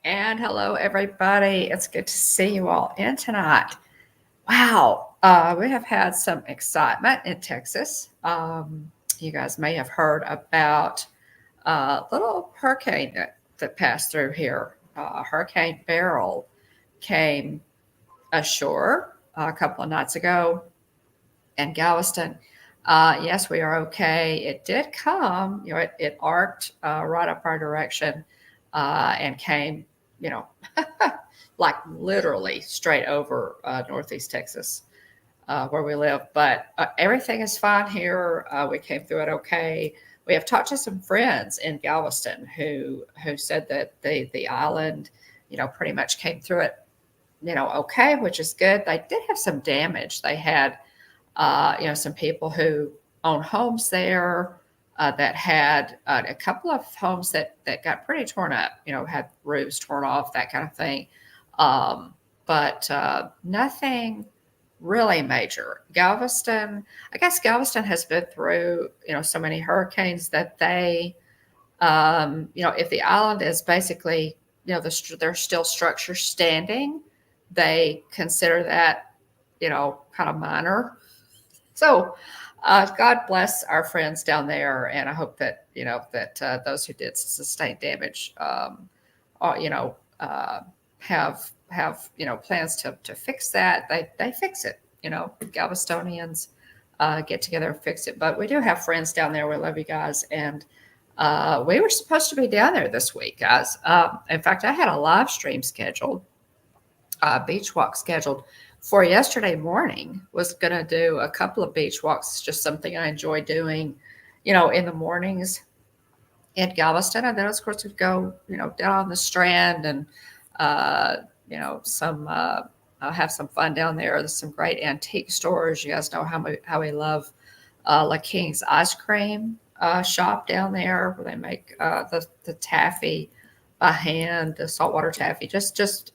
And hello, everybody. It's good to see you all in tonight. Wow, we have had some excitement in Texas. You guys may have heard about a little hurricane that passed through here. Hurricane Beryl came ashore a couple of nights ago in Galveston. Yes, we are okay. It did come, it arced right up our direction and came, you know, like literally straight over Northeast Texas where we live. But everything is fine here. We came through it okay. We have talked to some friends in Galveston who said that the island, pretty much came through it, okay, which is good. They did have some damage. They had some people who own homes there that had a couple of homes that got pretty torn up, had roofs torn off, that kind of thing. But nothing really major. I guess Galveston has been through, so many hurricanes that they, if the island is basically, there's still structure standing, they consider that, kind of minor. So, God bless our friends down there, and I hope that those who did sustain damage, have plans to fix that. They fix it. Galvestonians get together and fix it. But we do have friends down there. We love you guys, and we were supposed to be down there this week, guys. In fact, I had a live stream scheduled, beach walk scheduled for yesterday morning. Was going to do a couple of beach walks, just something I enjoy doing, in the mornings in Galveston. And then, of course, we'd go, down on the Strand and, have some fun down there. There's some great antique stores. You guys know how we love La King's ice cream shop down there, where they make the taffy by hand, the saltwater taffy. Just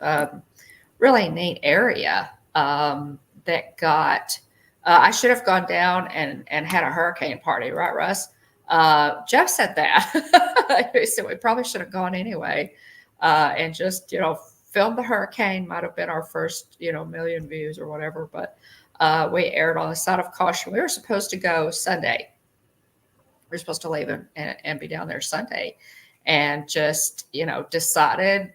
really neat area that got. I should have gone down and had a hurricane party, right, Russ? Jeff said that. He said we probably should have gone anyway, and just filmed the hurricane. Might have been our first million views or whatever, but we aired on the side of caution. We were supposed to go Sunday. We were supposed to leave and be down there Sunday, and just decided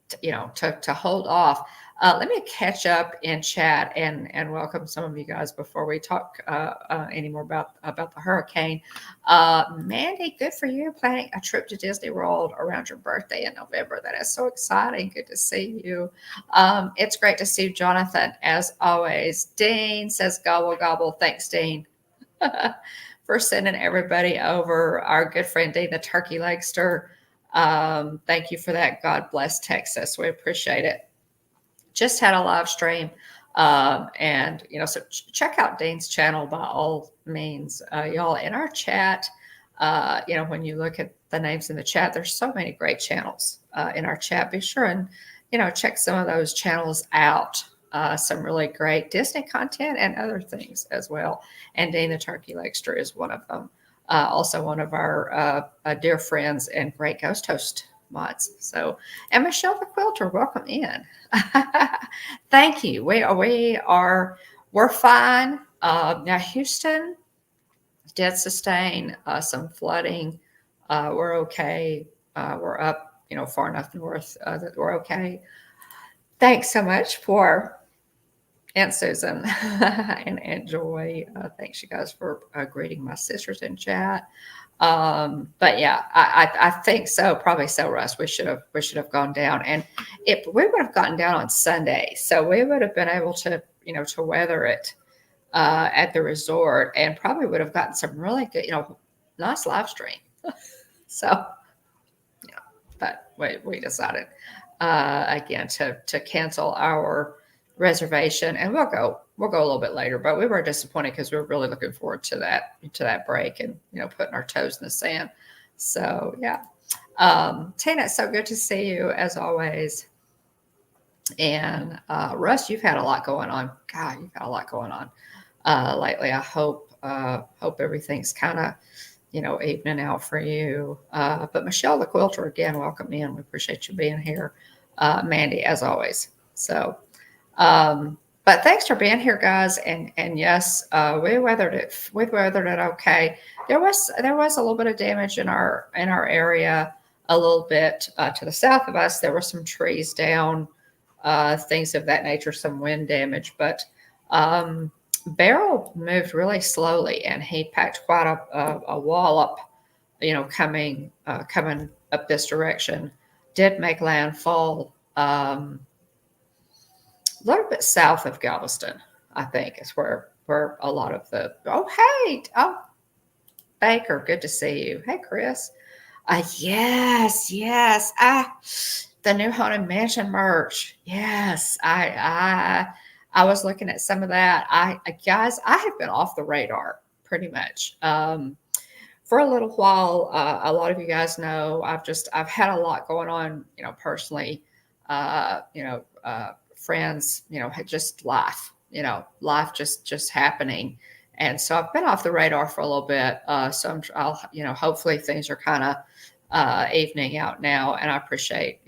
to hold off. Let me catch up in chat and welcome some of you guys before we talk anymore about the hurricane. Mandy, good for you, planning a trip to Disney World around your birthday in November. That is so exciting. Good to see you. It's great to see you, Jonathan, as always. Dean says gobble gobble. Thanks, Dean, for sending everybody over. Our good friend Dean, the turkey legster. Thank you for that. God bless Texas. We appreciate it. Just had a live stream. And, so check out Dean's channel by all means. Y'all, in our chat, when you look at the names in the chat, there's so many great channels in our chat. Be sure and, check some of those channels out. Some really great Disney content and other things as well. And Dean the Turkey Legster is one of them. Also one of our dear friends and great ghost host mods. So, and Michelle the Quilter, welcome in. Thank you. We're fine. Now Houston did sustain some flooding. We're okay. We're up, far enough north that we're okay. Thanks so much for Aunt Susan and Aunt Joy. Thanks you guys for greeting my sisters in chat. But yeah, I think so. Probably so, Russ. We should have gone down, and if we would have gotten down on Sunday, so we would have been able to to weather it at the resort, and probably would have gotten some really good nice live stream. So but we decided again to cancel our reservation, and we'll go a little bit later. But we were disappointed because we were really looking forward to that break and putting our toes in the sand. So yeah, Tina, it's so good to see you as always. And Russ, you've had a lot going on. God, you've had a lot going on lately. I hope everything's kind of evening out for you. But Michelle the quilter, again, welcome in. We appreciate you being here. Mandy, as always. So, but thanks for being here, guys. And yes, we weathered it. We weathered it okay. There was a little bit of damage in our area, a little bit to the south of us. There were some trees down, things of that nature, some wind damage. But Beryl moved really slowly, and he packed quite a wall up, coming up this direction. Did make landfall. A little bit south of Galveston, I think, is where a lot of the. Oh, hey, oh, Baker, good to see you. Hey, Chris. Yes, yes. The new Haunted Mansion merch. Yes, I was looking at some of that. Guys, I have been off the radar pretty much. For a little while, a lot of you guys know I've had a lot going on, personally, friends, just life, life just happening. And so I've been off the radar for a little bit. So I'll, hopefully things are kind of evening out now. And I appreciate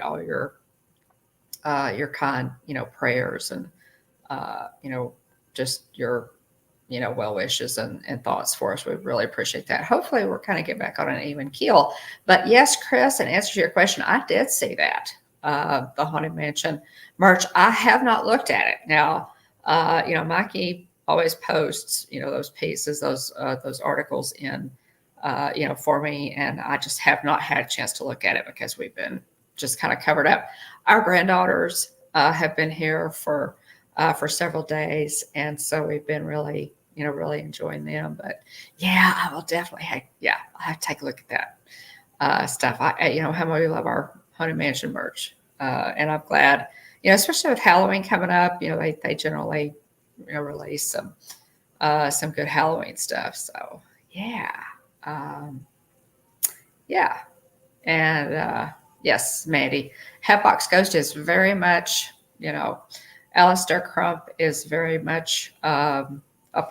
all your kind, prayers and, just your, well wishes and thoughts for us. We really appreciate that. Hopefully we're kind of get back on an even keel. But yes, Chris, in answer to your question, I did see that. The Haunted Mansion merch. I have not looked at it. Now, Mikey always posts, those pieces, those articles in, for me. And I just have not had a chance to look at it because we've been just kind of covered up. Our granddaughters have been here for several days. And so we've been really enjoying them. But yeah, I will definitely, I'll have to take a look at that stuff. How much we love our Haunted Mansion merch. And I'm glad, especially with Halloween coming up, they generally, release some good Halloween stuff. So yeah. Yeah. And yes, Mandy, Hatbox Ghost is very much, Alistair Crump is very much a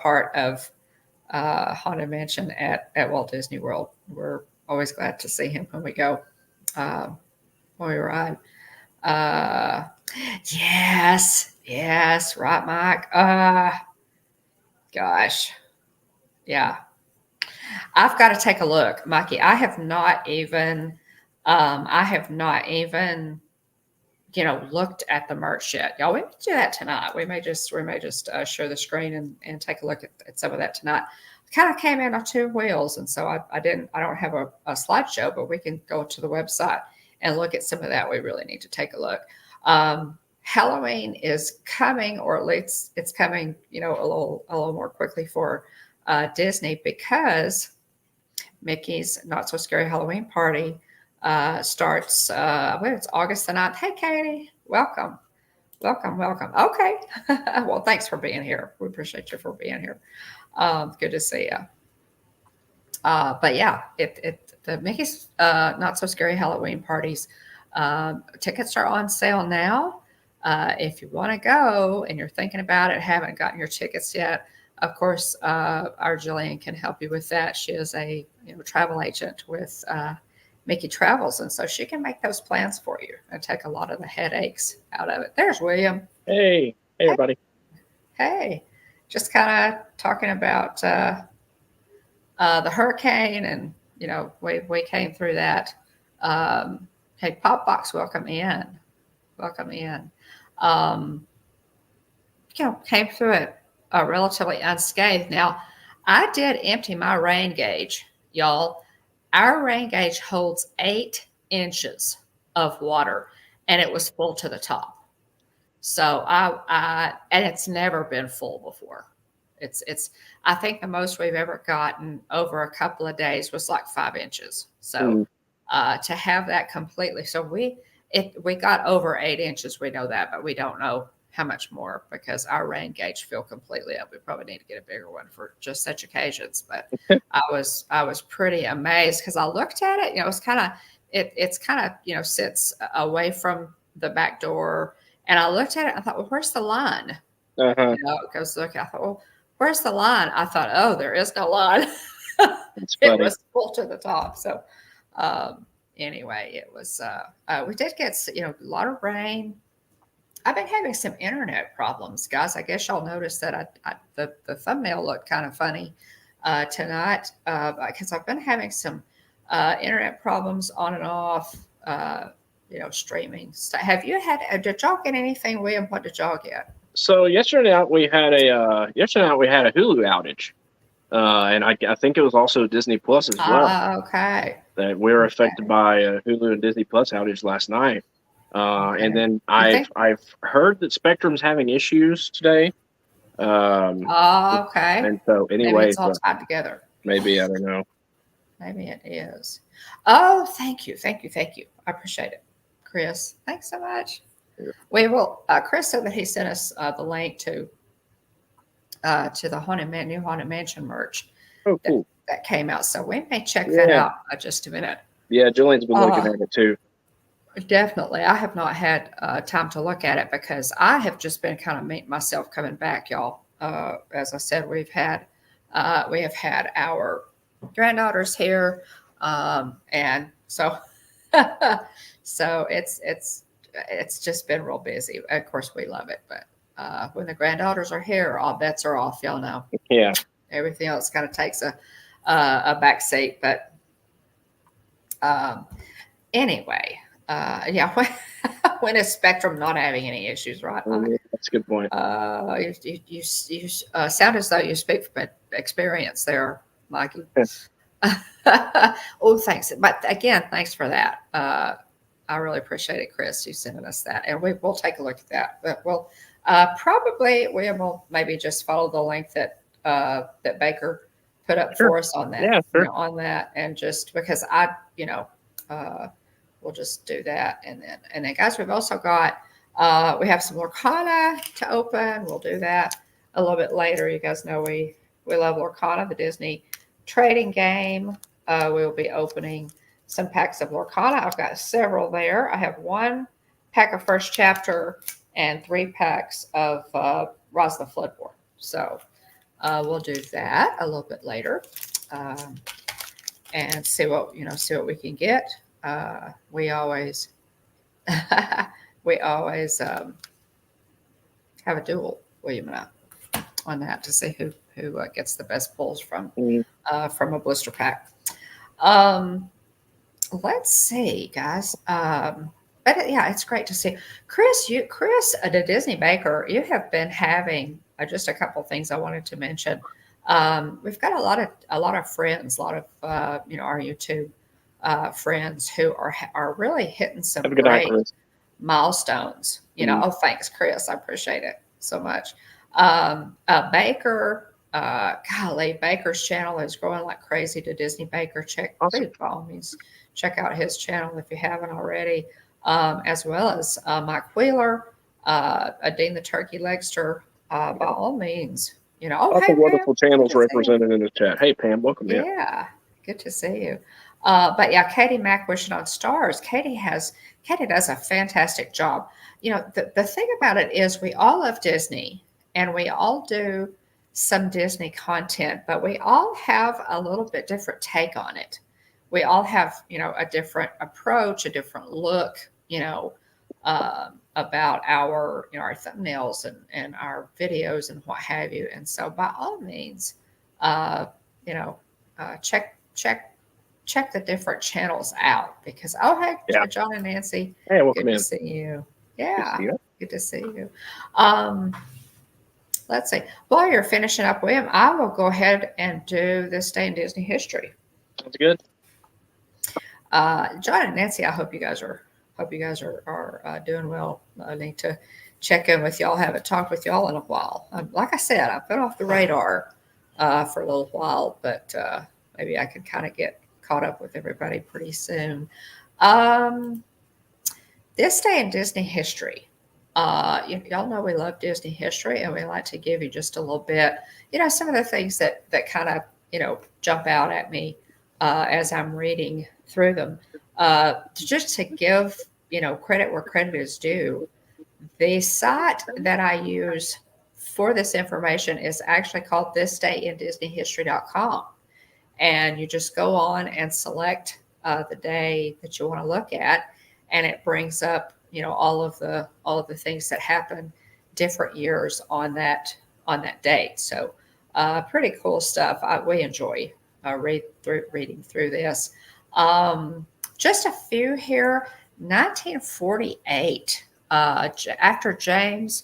part of Haunted Mansion at Walt Disney World. We're always glad to see him when we go, when we ride. Yes, right, Mike. Gosh, yeah. I've got to take a look, Mikey. I have not even, looked at the merch yet. Y'all, we may do that tonight. We may just share the screen and take a look at some of that tonight. Kind of came in on two wheels, and so I don't have a slideshow, but we can go to the website and look at some of that. We really need to take a look. Halloween is coming, or at least it's coming, a little more quickly for Disney, because Mickey's Not So Scary Halloween Party starts, I believe it's August the 9th. Hey, Katie, welcome. Okay. Well, thanks for being here. We appreciate you for being here. Good to see you. But yeah, the Mickey's Not So Scary Halloween parties, tickets are on sale now. If you want to go and you're thinking about it, haven't gotten your tickets yet, of course, our Jillian can help you with that. She is a travel agent with Mickey Travels, and so she can make those plans for you and take a lot of the headaches out of it. There's William. Hey, everybody. Hey, just kind of talking about the hurricane, and we came through that. Hey, Popbox, welcome in. Came through it relatively unscathed. Now, I did empty my rain gauge, y'all. Our rain gauge holds 8 inches of water, and it was full to the top. So and it's never been full before. It's I think the most we've ever gotten over a couple of days was like 5 inches. So to have that completely, so we got over 8 inches. We know that, but we don't know how much more, because our rain gauge filled completely up. We probably need to get a bigger one for just such occasions. But I was pretty amazed, because I looked at it. It's kind of sits away from the back door, and I looked at it. I thought, well, where's the line? Uh-huh. Because look, I thought, well, where's the line? I thought, oh, there is no line. It's It funny. was full to the top. So anyway, it was. We did get a lot of rain. I've been having some internet problems, guys. I guess y'all noticed that the thumbnail looked kind of funny tonight because I've been having some internet problems on and off. Streaming. So have you had? Did y'all get anything, William? What did y'all get? So yesterday night we had a Hulu outage, and I think it was also Disney Plus as well. Okay. That we were affected Okay. by a Hulu and Disney Plus outage last night. And Okay. then You I've think? I've heard that Spectrum's having issues today. Um, Okay. and so, Maybe it's anyways, all tied together. maybe I don't know. Maybe it is. Oh, thank you. Thank you. Thank you. I appreciate it. Chris, thanks so much. We will. Chris said that he sent us the link to the new Haunted Mansion merch Oh, that, cool. that came out. So we may check that Yeah, out just a minute. yeah. Jillian's been looking Uh, at it too. Definitely. I have not had time to look at it because I have just been kind of myself coming back, y'all. As I said, we have had our granddaughters here, and so so it's just been real busy. Of course, we love it, but when the granddaughters are here, all bets are off. Y'all know Yeah, everything else kind of takes a back seat. But um, anyway, yeah, when is Spectrum not having any issues, right, Mike? that's a good point. You sound as though you speak from experience there, Mikey. Oh, thanks. But again, thanks for that. I really appreciate it, Chris, you sending us that. And we'll take a look at that. But we'll probably we will maybe just follow the link that Baker put up Sure. for us on that, Yeah, sure. on that, and just because uh, we'll just do that, and then guys, we've also got we have some Lorcana to open. We'll do that a little bit later. You guys know we love Lorcana, the Disney trading game. We will be opening some packs of Lorcana. I've got several there. I have one pack of first chapter and 3 packs of Rise of the Floodborn. So we'll do that a little bit later, um, and see what we can get. We always we always have a duel, William and I, on that to see who gets the best pulls from Mm, a blister pack. Um, let's see, guys. But yeah, it's great to see Chris, the Disney Baker. You have been having just a couple of things I wanted to mention. We've got a lot of friends, a lot of our YouTube friends who are really hitting some have a good night, great Chris. milestones. Mm, Oh, thanks, Chris. I appreciate it so much. Baker, golly, Baker's channel is growing like crazy to Disney Baker. awesome. Please, by all means, check out his channel if you haven't already, as well as Mike Wheeler, Dean the Turkey Legster. By all means, oh, Lots hey, of Pam, wonderful good channels to see you. represented in the chat. Hey, Pam, welcome in. Yeah, good to see you. But yeah, Katie Mack wishing on stars. Katie does a fantastic job. The thing about it is we all love Disney and we all do some Disney content, but we all have a little bit different take on it. We all have, a different approach, a different look, about our thumbnails and our videos and what have you. And so by all means, uh, you know, check the different channels out because Yeah. hey, John and Nancy, Hey, welcome good to in. see you. Good to see Yeah, you. good to see you. Um, let's see. While you're finishing up, William, I will go ahead and do this day in Disney history. Sounds good. John and Nancy, I hope you guys are doing well. I need to check in with y'all. Haven't talked with y'all in a while. Like I said, I've been off the radar for a little while, but maybe I can kind of get caught up with everybody pretty soon. Um, this day in Disney history. Y'all know we love Disney history, and we like to give you just a little bit. Some of the things that kind of jump out at me as I'm reading through them. Just to give credit where credit is due, the site that I use for this information is actually called thisdayindisneyhistory.com. and you just go on and select the day that you want to look at, and it brings up, all of the things that happen different years on that date. So pretty cool stuff. We enjoy reading through this. Just a few here. 1948, actor James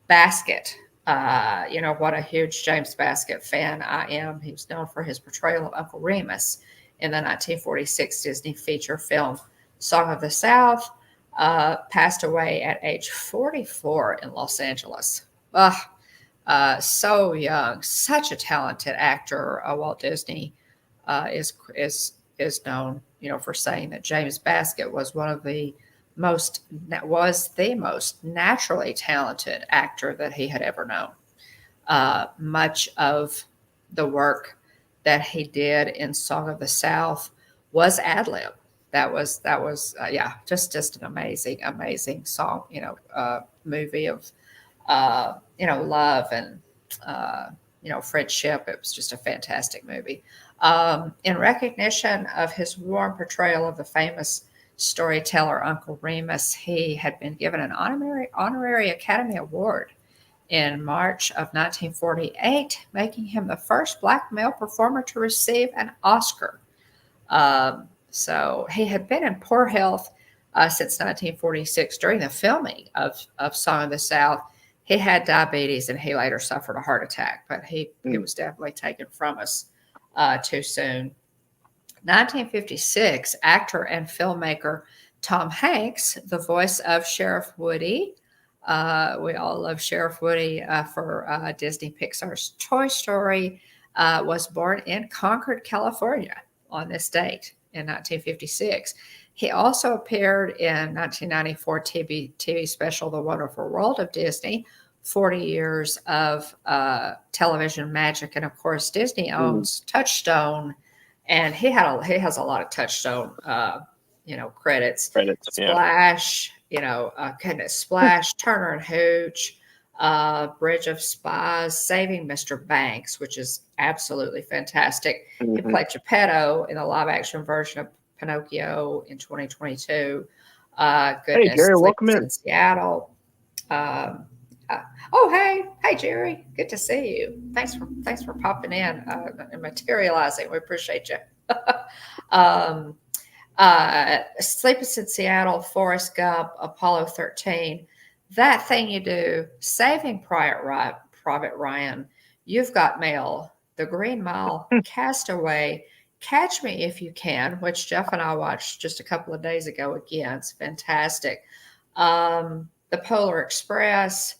Baskett. What a huge James Baskett fan I am. He was known for his portrayal of Uncle Remus in the 1946 Disney feature film Song of the South. Passed away at age 44 in Los Angeles. So young, such a talented actor. Walt Disney is known, for saying that James Baskett was the most naturally talented actor that he had ever known. Much of the work that he did in Song of the South was ad lib. That was just an amazing song, movie of love and friendship. It was just a fantastic movie. In recognition of his warm portrayal of the famous storyteller Uncle Remus, he had been given an honorary Academy Award in March of 1948, making him the first Black male performer to receive an Oscar. So he had been in poor health since 1946 during the filming of Song of the South. He had diabetes and he later suffered a heart attack, but he was definitely taken from us too soon. 1956, actor and filmmaker Tom Hanks, the voice of Sheriff Woody. We all love Sheriff Woody for Disney Pixar's Toy Story, was born in Concord, California on this date in 1956. He also appeared in 1994 TV special The Wonderful World of Disney, 40 years of television magic. And of course, Disney owns Touchstone, and he has a lot of Touchstone credits. Splash, goodness, Splash, Turner and Hooch, Bridge of Spies, Saving Mr. Banks, which is absolutely fantastic. Mm-hmm. He played Geppetto in the live-action version of Pinocchio in 2022. Goodness, hey, Jerry, welcome in Seattle. Hey, Jerry, good to see you. Thanks for popping in and materializing. We appreciate you. Sleepless in Seattle, Forrest Gump, Apollo 13. That Thing You Do, Saving Private Ryan, You've Got Mail, The Green Mile, Castaway, Catch Me If You Can, which Jeff and I watched just a couple of days ago again. It's fantastic. The Polar Express,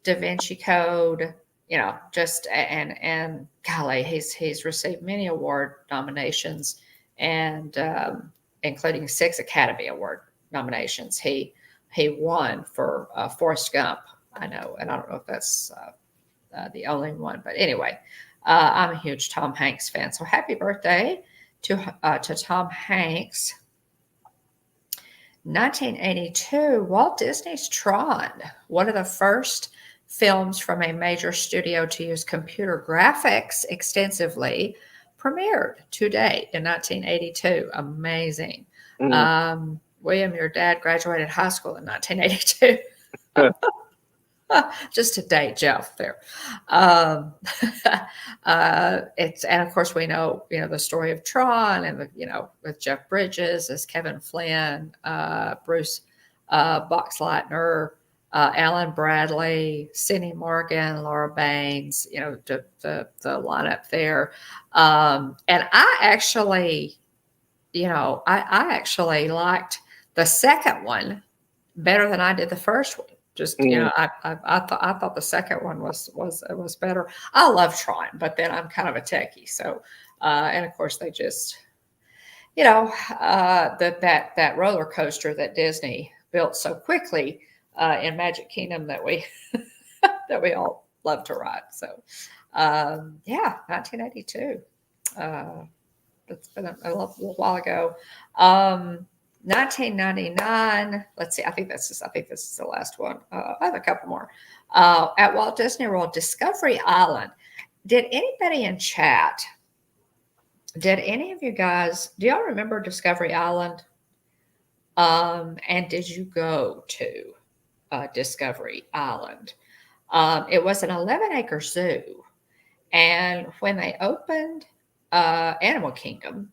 Da Vinci Code, and golly, he's received many award nominations, and including 6 Academy Award nominations. He won for Forrest Gump, I know, and I don't know if that's the only one, but anyway, I'm a huge Tom Hanks fan. So happy birthday to Tom Hanks. 1982, Walt Disney's Tron, one of the first films from a major studio to use computer graphics extensively, premiered today in 1982. Amazing. Mm-hmm. William, your dad graduated high school in 1982. Just to date Jeff there. And of course we know the story of Tron and with Jeff Bridges as Kevin Flynn, Bruce Boxleitner, Alan Bradley, Sidney Morgan, Laura Baines, the lineup there. And I actually liked the second one better than I did the first one. Just I thought the second one was better. I love Tron, but then I'm kind of a techie, so and of course they just that roller coaster that Disney built so quickly in Magic Kingdom that we that we all love to ride. So 1982. It's been a little while ago. 1999. Let's see. I think this is the last one. I have a couple more. At Walt Disney World, Discovery Island. Did anybody in chat Did any of you guys, do y'all remember Discovery Island? And did you go to Discovery Island? It was an 11-acre zoo. And when they opened Animal Kingdom,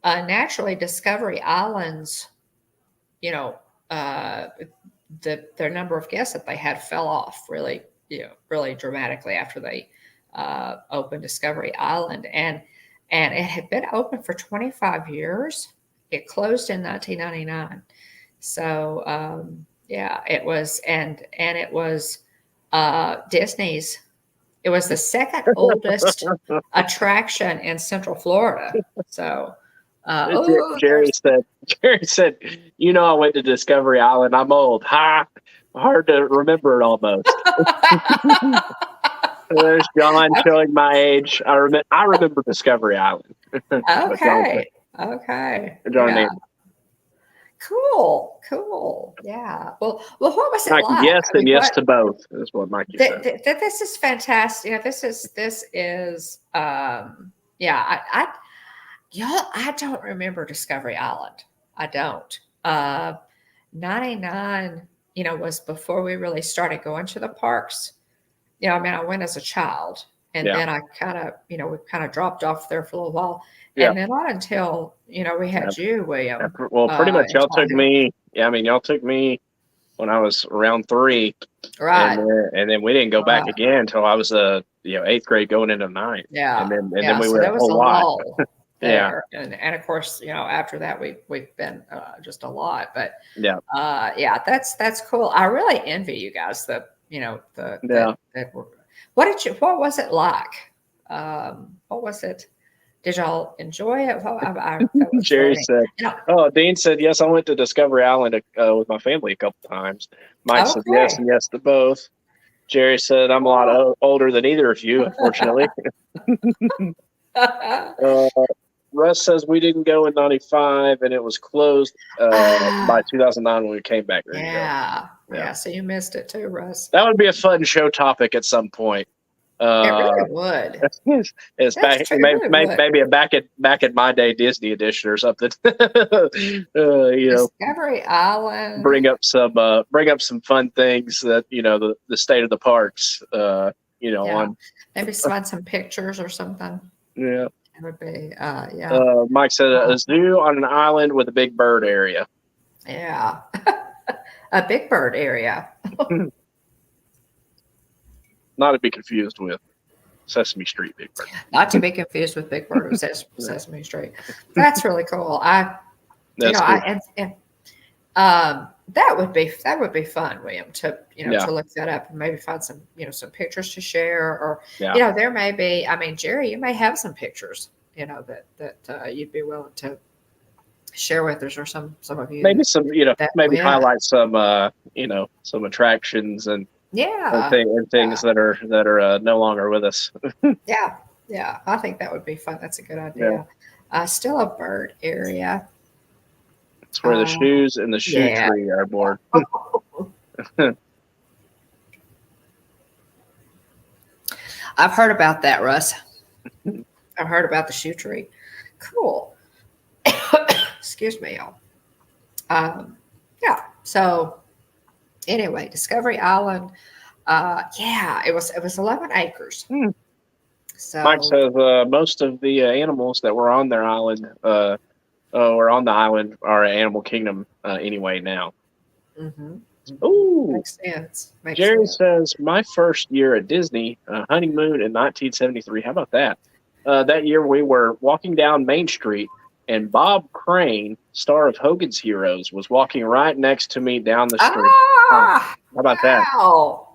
naturally Discovery Islands, you know, uh, their number of guests that they had fell off really, really dramatically after they opened Discovery Island, and it had been open for 25 years. It closed in 1999. So yeah, it was, and it was Disney's. It was the second oldest attraction in Central Florida. So, Jerry said, I went to Discovery Island. I'm old. Ha! Hard to remember it almost. There's John showing my age. I remember Discovery Island. Okay. Okay. John Yeah. Cool. Yeah. Well, what was it like? like? Yes, and yes to both. Is what Mikey said. This is fantastic. This is yeah. I don't remember Discovery Island. I don't. 99, was before we really started going to the parks. I mean, I went as a child, and then I kind of, we kind of dropped off there for a little while. And then not until, we had you, William. Well, pretty much y'all took me. Yeah, I mean, y'all took me when I was around 3. Right. And then we didn't go back again until I was 8th grade going into 9th. Yeah. And then we so were there was a lull there. And of course, after that we've been just a lot. But that's cool. I really envy you guys that what was it like? What was it? Did y'all enjoy it? Jerry said, Dean said, yes, I went to Discovery Island with my family a couple times. Mike said yes and yes to both. Jerry said, I'm a lot older than either of you, unfortunately. Russ says we didn't go in 95 and it was closed by 2009 when we came back. Yeah. So you missed it too, Russ. That would be a fun show topic at some point. It really would. It's maybe a back at my day Disney edition or something. Discovery Island. Bring up some fun things that the state of the parks. On maybe find some pictures or something. Yeah, it would be. Mike said a zoo on an island with a big bird area. Yeah, a big bird area. Not to be confused with Sesame Street Big Bird. Not to be confused with Big Bird Sesame Street. That's really cool. That would be fun, William, to to look that up and maybe find some some pictures to share, or there may be. I mean, Jerry, you may have some pictures that you'd be willing to share with us, or some of you. Maybe some highlight some some attractions and things that are no longer with us. Yeah, I think that would be fun. That's a good idea. Still a bird area. It's where the shoes and the shoe tree are born. I've heard about that, Russ. I've heard about the shoe tree. Cool. Excuse me, y'all. So anyway, Discovery Island. It was 11 acres. So Mike says most of the animals that were on their island or on the island are Animal Kingdom anyway now. Mm-hmm. Ooh, makes sense. Jerry says my first year at Disney, honeymoon in 1973. How about that? That year we were walking down Main Street, and Bob Crane, star of Hogan's Heroes, was walking right next to me down the street. How about that? Oh,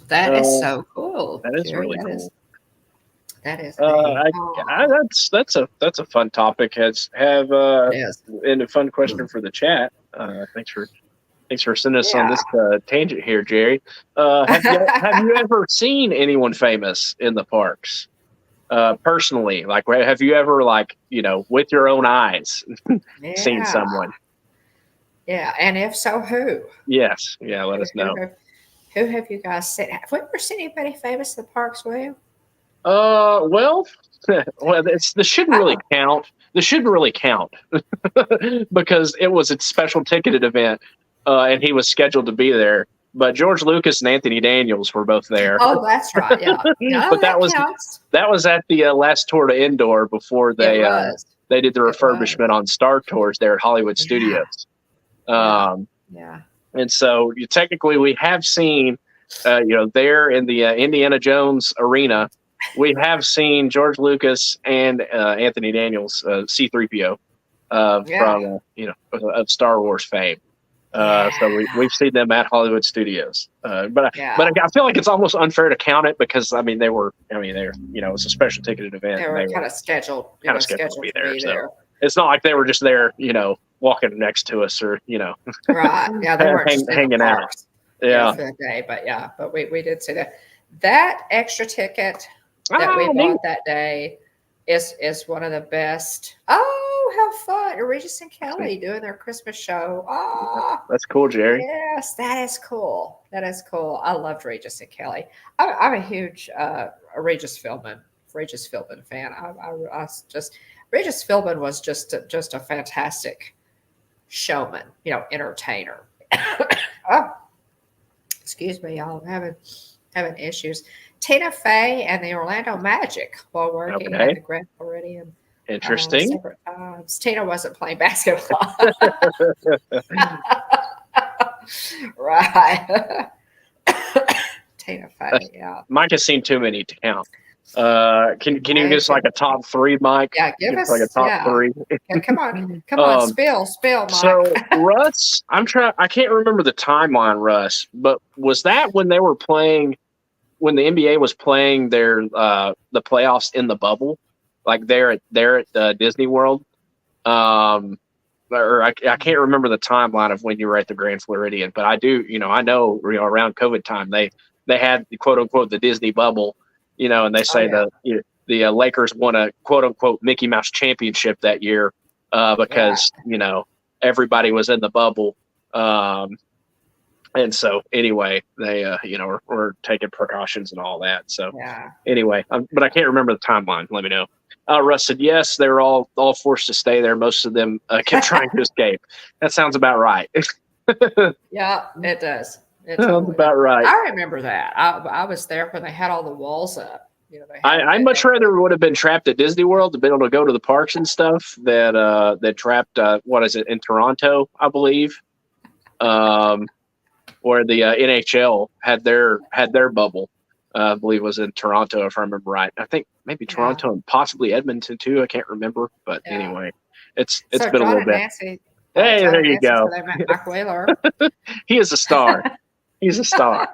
that is so cool. That is really cool. That is. That's a fun topic. And a fun question for the chat. Thanks for sending us on this tangent here, Jerry. Have you ever seen anyone famous in the parks? Personally, like, have you ever, with your own eyes, seen someone? Yeah, and if so, who? Yes. Yeah, let us know. Who have you guys seen? Have we ever seen anybody famous in the parks, William? Well, this shouldn't really count. This shouldn't really count because it was a special ticketed event, and he was scheduled to be there. But George Lucas and Anthony Daniels were both there. Oh, that's right. Yeah, no, but that counts. That was at the last tour to Indoor before they did the refurbishment on Star Tours there at Hollywood Studios. Yeah. And so technically we have seen, there in the Indiana Jones arena, we have seen George Lucas and Anthony Daniels, C-3PO, from of Star Wars fame. So we've seen them at Hollywood Studios. But I feel like it's almost unfair to count it because it was a special ticketed event. They were kind of scheduled to be there. So it's not like they were just there, walking next to us or, right. Yeah, they weren't just hanging out. Yeah. For the day, but we did see that. That extra ticket that we bought that day is one of the best. Oh, how fun. Regis and Kelly doing their Christmas show. Oh, that's cool, Jerry. Yes, that is cool. I loved Regis and Kelly. I'm a huge Regis Philbin fan. Regis Philbin was just a fantastic showman, entertainer. Oh, excuse me, y'all. I'm having issues. Tina Fey and the Orlando Magic while working at the Grand Floridian. Interesting. Separate times. Tina wasn't playing basketball. Right. Tina Fey, yeah. Mike has seen too many to count. Can you give us like a top three, Mike? Yeah, give us like a top three. Come on, spill, Mike. So Russ, I can't remember the timeline, Russ, but was that when they were playing? When the NBA was playing their the playoffs in the bubble, like there at Disney World, or I can't remember the timeline of when you were at the Grand Floridian, but I do, I know around COVID time they had the quote unquote the Disney bubble, and they say the Lakers won a quote unquote Mickey Mouse championship that year because everybody was in the bubble. And so anyway, they, were taking precautions and all that. So anyway, but I can't remember the timeline. Let me know. Russ said, yes, they were all forced to stay there. Most of them kept trying to escape. That sounds about right. Yeah, it does. It sounds about right. I remember that. I was there when they had all the walls up. I much rather would have been trapped at Disney World to be able to go to the parks and stuff than trapped, what is it, in Toronto, I believe. Where the NHL had their bubble, I believe was in Toronto, if I remember right. I think maybe Toronto and possibly Edmonton too. I can't remember, but anyway, it's been a little bit. Nancy, hey, there you go. Mike Whaler. He is a star. He's a star.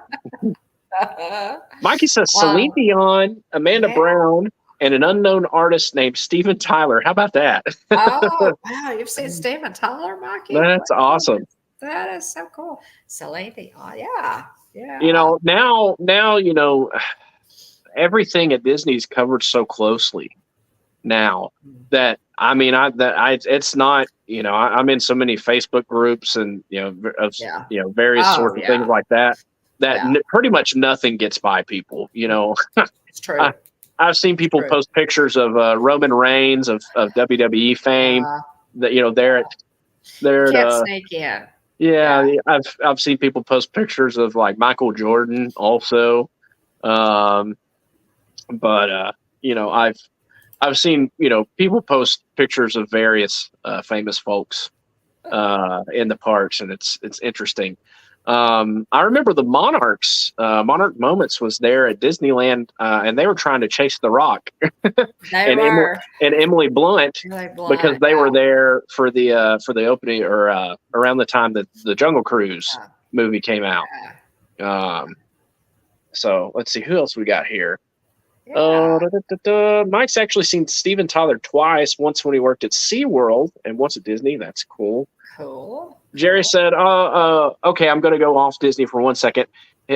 Mikey says Celine Dion, Amanda Brown, and an unknown artist named Steven Tyler. How about that? Oh, wow. You've seen Steven Tyler, Mikey? That's awesome. That is so cool. Celine Dion, yeah. Now, everything at Disney's covered so closely now that, it's not, I'm in so many Facebook groups and, various sorts of things like that pretty much nothing gets by people, It's true. I've seen people post pictures of Roman Reigns of WWE fame that, they're can't sneak in. Yeah, I've seen people post pictures of like Michael Jordan also, but I've seen people post pictures of various famous folks in the parks, and it's interesting. I remember the Monarch Moments was there at Disneyland, and they were trying to chase The Rock and Emily Blunt because they were there for the opening or around the time that the Jungle Cruise movie came out. So let's see who else we got here. Mike's actually seen Steven Tyler twice, once when he worked at SeaWorld and once at Disney. That's cool. Jerry said, okay, I'm going to go off Disney for 1 second.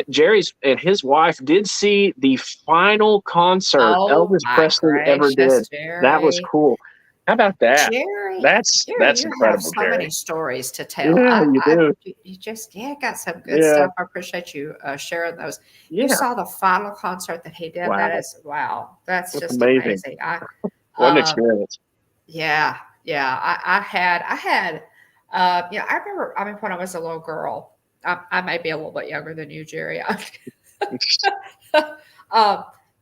Jerry's and his wife did see the final concert Elvis Presley ever did. Jerry. That was cool. How about that? That's you have incredible, so Jerry. many stories to tell. Yeah, you do. You just got some good stuff. I appreciate you sharing those. Yeah. You saw the final concert that he did. Wow. That's just amazing. amazing. What an experience. Yeah. I had, I remember, when I was a little girl, I may be a little bit younger than you, Jerry.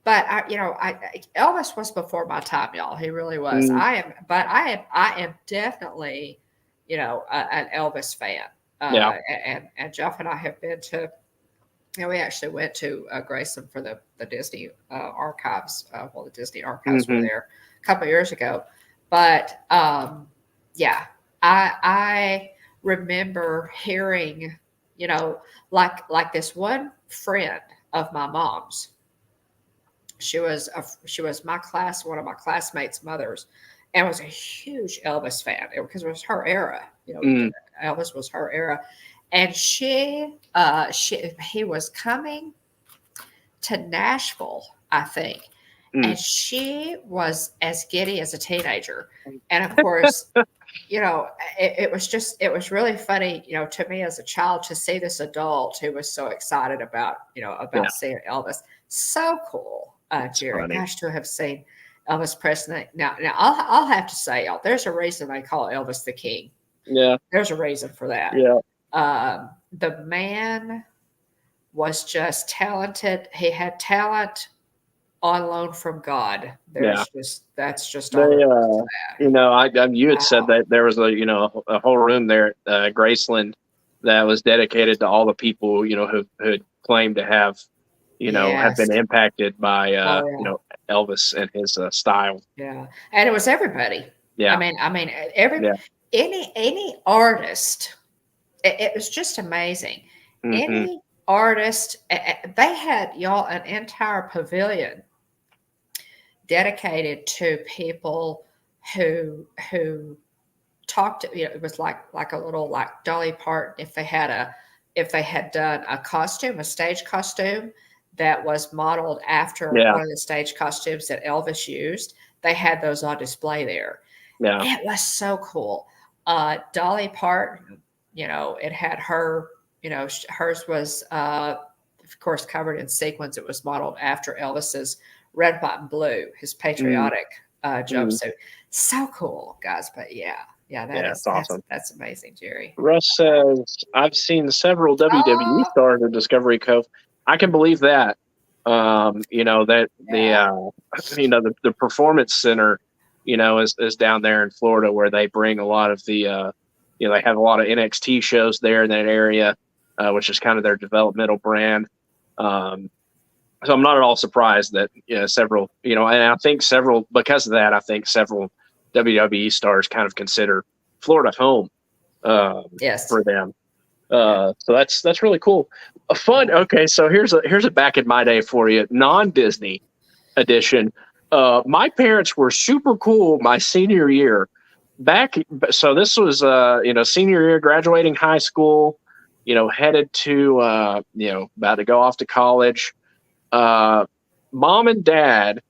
But Elvis was before my time, y'all. He really was. I am definitely, an Elvis fan. And Jeff and I have been to. We actually went to Graceland for the Disney archives. The Disney archives were there a couple of years ago. But I remember hearing, like this one friend of my mom's. She was my class, one of my classmates' mothers, and was a huge Elvis fan because it was her era. Elvis was her era, and he was coming to Nashville, I think, and she was as giddy as a teenager, and of course. It was really funny, to me as a child to see this adult who was so excited about seeing Elvis. So cool, Jerry. Funny. Gosh, to have seen Elvis Presley. Now I'll have to say, y'all, there's a reason they call Elvis the King. Yeah. There's a reason for that. Yeah. The man was just talented. He had talent on loan from God. That's just all. You had said that there was a whole room there at Graceland that was dedicated to all the people who had claimed to have have been impacted by Elvis and his style. Yeah, and it was everybody. Yeah, any artist. It was just amazing. Any artist, they had an entire pavilion dedicated to people who talked. It was like a little like Dolly Parton. If they had done a stage costume that was modeled after one of the stage costumes that Elvis used, they had those on display there. Yeah, it was so cool. Dolly Parton, it had her. Hers was of course covered in sequins. It was modeled after Elvis's red, white, and blue, his patriotic jumpsuit. So cool, guys. But that's awesome. That's amazing, Jerry. Russ says, I've seen several WWE stars in Discovery Cove. I can believe that. The Performance Center, is down there in Florida where they bring a lot of the, they have a lot of NXT shows there in that area, which is kind of their developmental brand. So I'm not at all surprised that several, and I think because of that, I think several WWE stars kind of consider Florida home for them. So that's really cool. Fun. Okay, so here's a back in my day for you, non-Disney edition. My parents were super cool my senior year. So this was senior year, graduating high school. Headed to about to go off to college. Mom and Dad,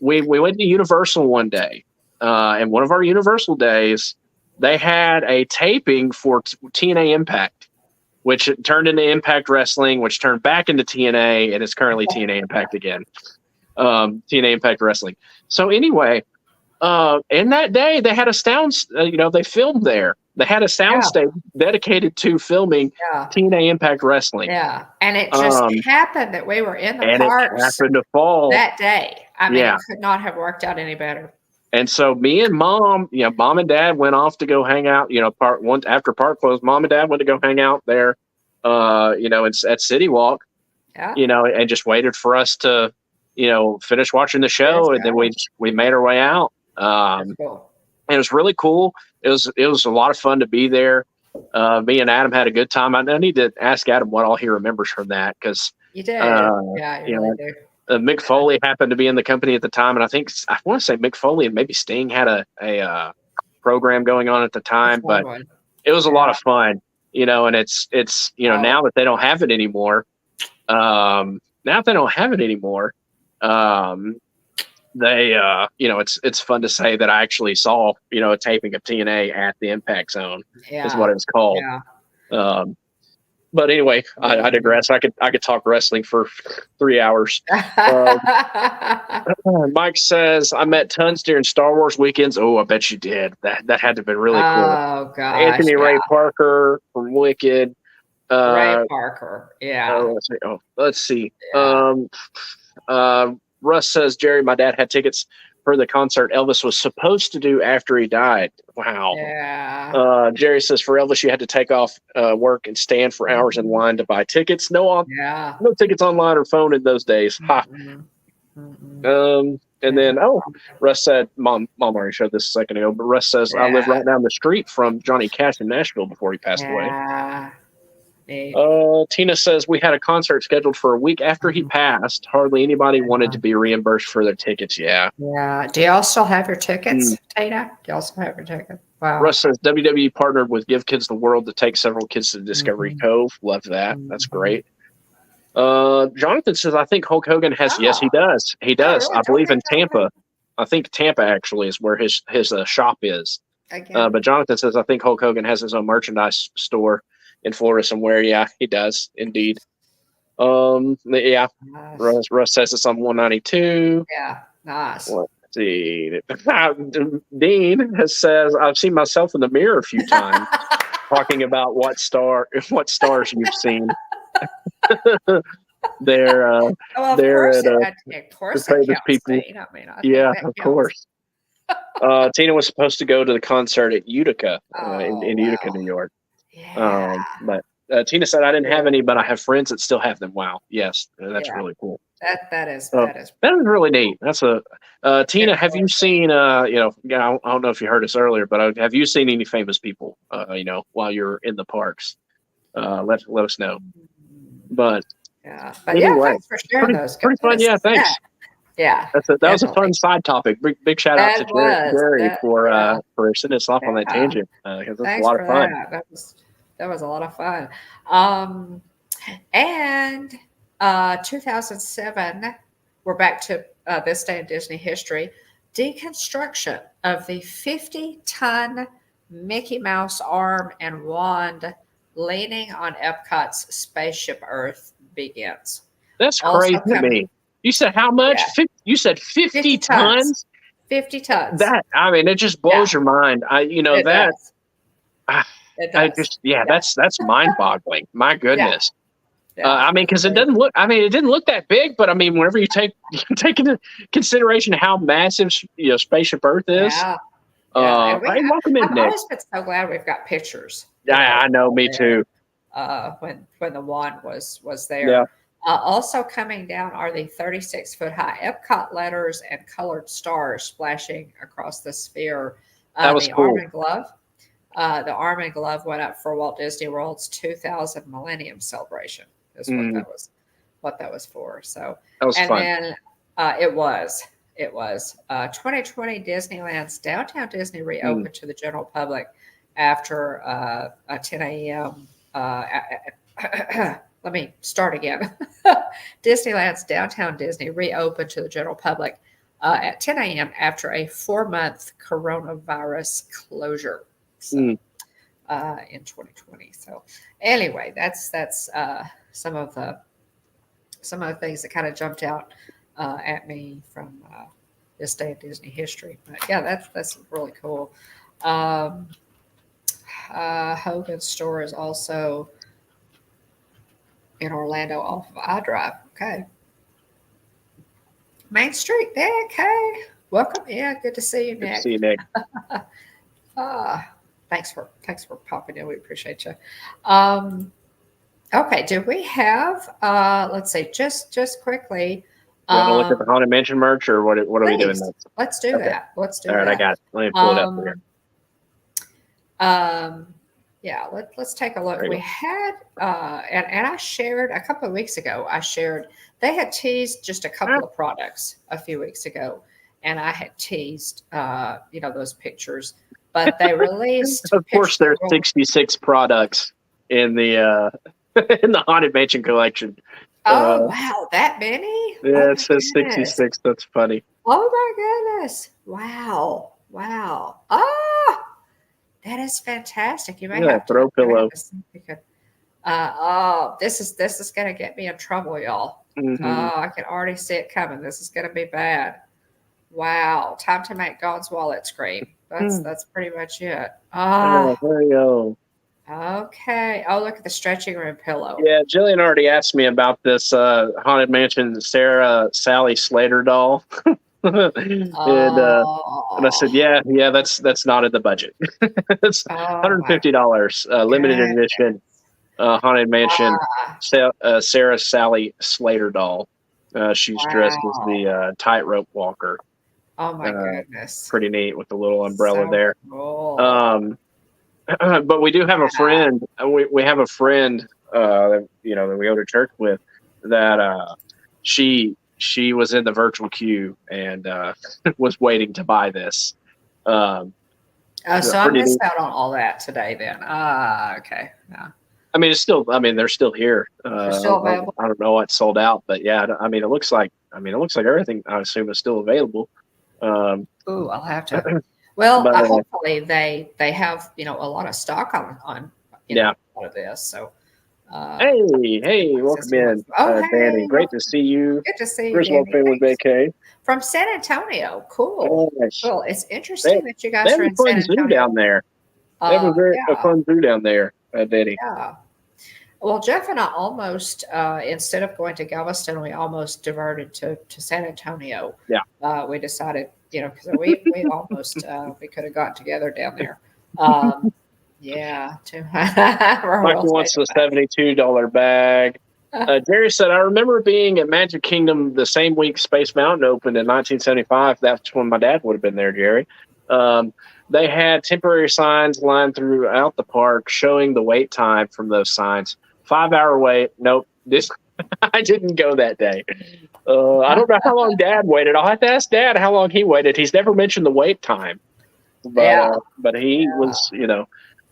we went to Universal one day, and one of our Universal days, they had a taping for TNA Impact, which turned into Impact Wrestling, which turned back into TNA, and it's currently TNA Impact again. TNA Impact Wrestling. So anyway, in that day, they had a sound. They filmed there. They had a soundstage dedicated to filming TNA Impact Wrestling. Yeah, and it just happened that we were in the parks. It happened to fall that day. It could not have worked out any better. And so me and Mom, Mom and Dad went off to go hang out. After park closed, Mom and Dad went to go hang out there. At City Walk. Yeah. And just waited for us to, finish watching the show, and then we made our way out. Cool. And it was really cool. It was a lot of fun to be there. Me and Adam had a good time. I need to ask Adam what all he remembers from that, because you did. You really do. Mick Foley happened to be in the company at the time, and I want to say Mick Foley and maybe Sting had a program going on at the time, but it was a lot of fun. And it's now that they don't have it anymore. they, it's fun to say that I actually saw, a taping of TNA at the Impact Zone is what it was called. Yeah. But anyway, I digress. I could talk wrestling for 3 hours. Mike says, I met tons during Star Wars weekends. Oh, I bet you did. That had to have been really cool. Oh, gosh. Anthony Ray Parker from Wicked. Ray Parker. Yeah. Let's see. Russ says, Jerry, my dad had tickets for the concert Elvis was supposed to do after he died. Wow. Yeah. Jerry says, for Elvis, you had to take off work and stand for hours in line to buy tickets. No tickets online or phone in those days. Ha. And then, Russ said, Mom already showed this a second ago, but Russ says, I live right down the street from Johnny Cash in Nashville before he passed away. Tina says, we had a concert scheduled for a week after he passed. Hardly anybody wanted to be reimbursed for their tickets. Yeah. Do y'all still have your tickets, Tina? Do y'all still have your tickets? Wow. Russ says, WWE partnered with Give Kids the World to take several kids to Discovery Cove. Love that. That's great. Jonathan says, I think Hulk Hogan has. Yes, he does. He does. Really? I believe in Tampa. I think Tampa actually is where his shop is. But Jonathan says, I think Hulk Hogan has his own merchandise store in Florida somewhere. Yeah, he does indeed. Nice. Russ says it's on 192. Yeah, nice. Let's see. Dean says, I've seen myself in the mirror a few times talking about what stars you've seen. They're of course famous people. Of course. Tina was supposed to go to the concert at Utica in Utica, New York. Yeah. But Tina said I didn't have any, but I have friends that still have them. Wow. Yes, that's really cool. That is really neat. That's Tina. Have you seen? I don't know if you heard us earlier, but have you seen any famous people? While you're in the parks, let us know. But anyway, thanks for sharing those. Pretty fun. Yeah, thanks. Yeah, that was a fun side topic. Big shout out to Jerry for sending us off on that tangent. Because that's a lot of fun. That was a lot of fun. And 2007, we're back to this day in Disney history. Deconstruction of the 50-ton Mickey Mouse arm and wand leaning on Epcot's Spaceship Earth begins. That's crazy to me. You said how much? Yeah. You said 50 tons? 50 tons. It just blows your mind. That's mind-boggling. My goodness. Because it doesn't look. It didn't look that big, but whenever you take into consideration how massive Spaceship Earth is. I've always been so glad we've got pictures. Yeah, I know. Me too. When the wand was there. Yeah. Also coming down are the 36-foot high Epcot letters and colored stars splashing across the sphere. That was cool. Arm and glove. The arm and glove went up for Walt Disney World's 2000 Millennium Celebration. Is what that was for. So that was fun. And then it was 2020 Disneyland's Downtown Disney reopened to the general public after a 10 a.m. Let me start again. Disneyland's Downtown Disney reopened to the general public at 10 a.m. after a 4-month coronavirus closure. So, in 2020. So anyway, that's some of the things that kind of jumped out at me from this day in Disney history. But yeah, that's really cool. Hogan's store is also in Orlando off of iDrive. Okay. Main Street, Nick. Hey, welcome. Yeah, good to see you, Nick. Good to see you, Nick. Thanks for popping in. We appreciate you. Okay, do we have? Let's see, just quickly. You want to look at the Haunted Mansion merch, or what are we doing next? Let's do that. Let's do that. All right, I got it. Let me pull it up here. Yeah, let's take a look. We had, and I shared a couple of weeks ago. They had teased just a couple of products a few weeks ago, and I had teased, those pictures. But they released. Of course, there's 66 products in the in the Haunted Mansion collection. Oh wow, that many! Yeah, it says 66. That's funny. Oh my goodness! Wow! Wow! Ah, that is fantastic. You may Yeah, have to. throw You may have pillow. to see if you could. Oh, this is gonna get me in trouble, y'all. Mm-hmm. Oh, I can already see it coming. This is gonna be bad. Wow! Time to make God's wallet scream. That's pretty much it. Oh, Ah, there you go. okay. Oh, look at the stretching room pillow. Yeah, Jillian already asked me about this Haunted Mansion Sarah Sally Slater doll. And I said, Oh, yeah, that's not in the budget. It's oh my $150, limited goodness. edition Haunted Mansion Ah, Sarah Sally Slater doll. She's dressed as the wow. tightrope walker. Oh my Uh, goodness. Pretty neat with the little umbrella So there. cool. Um, but we do have a friend. We have a friend that that we go to church with. That she was in the virtual queue and was waiting to buy this. Um, So I Pretty missed neat. out on all that today then. Ah, okay. Yeah. I mean, it's still. I mean, they're still here. They're still available. I don't know what's sold out, but yeah. I mean, it looks like. I mean, it looks like everything. I assume is still available. Um, Ooh, I'll have to. Well, but hopefully they have, a lot of stock on yeah. a lot of this. So Hey, since welcome you in, oh Danny. hey, Great to see you. good to see you, Griswold Danny. family Thanks. vacay. From San Antonio. Cool. Nice. Cool. It's They, interesting that you they guys have are a in San fun zoo Antonio. down there. They have a Yeah. fun zoo down there, Danny. Yeah. Well, Jeff and I almost, instead of going to Galveston, we almost diverted to San Antonio. Yeah. We decided, because we almost we could have gotten together down there. Yeah, Mikey wants the $72 bag. Jerry said, I remember being at Magic Kingdom the same week Space Mountain opened in 1975. That's when my dad would have been there, Jerry. They had temporary signs lined throughout the park showing the wait time from those signs. 5-hour wait. Nope. I didn't go that day. I don't know how long Dad waited. I'll have to ask Dad how long he waited. He's never mentioned the wait time, but he was,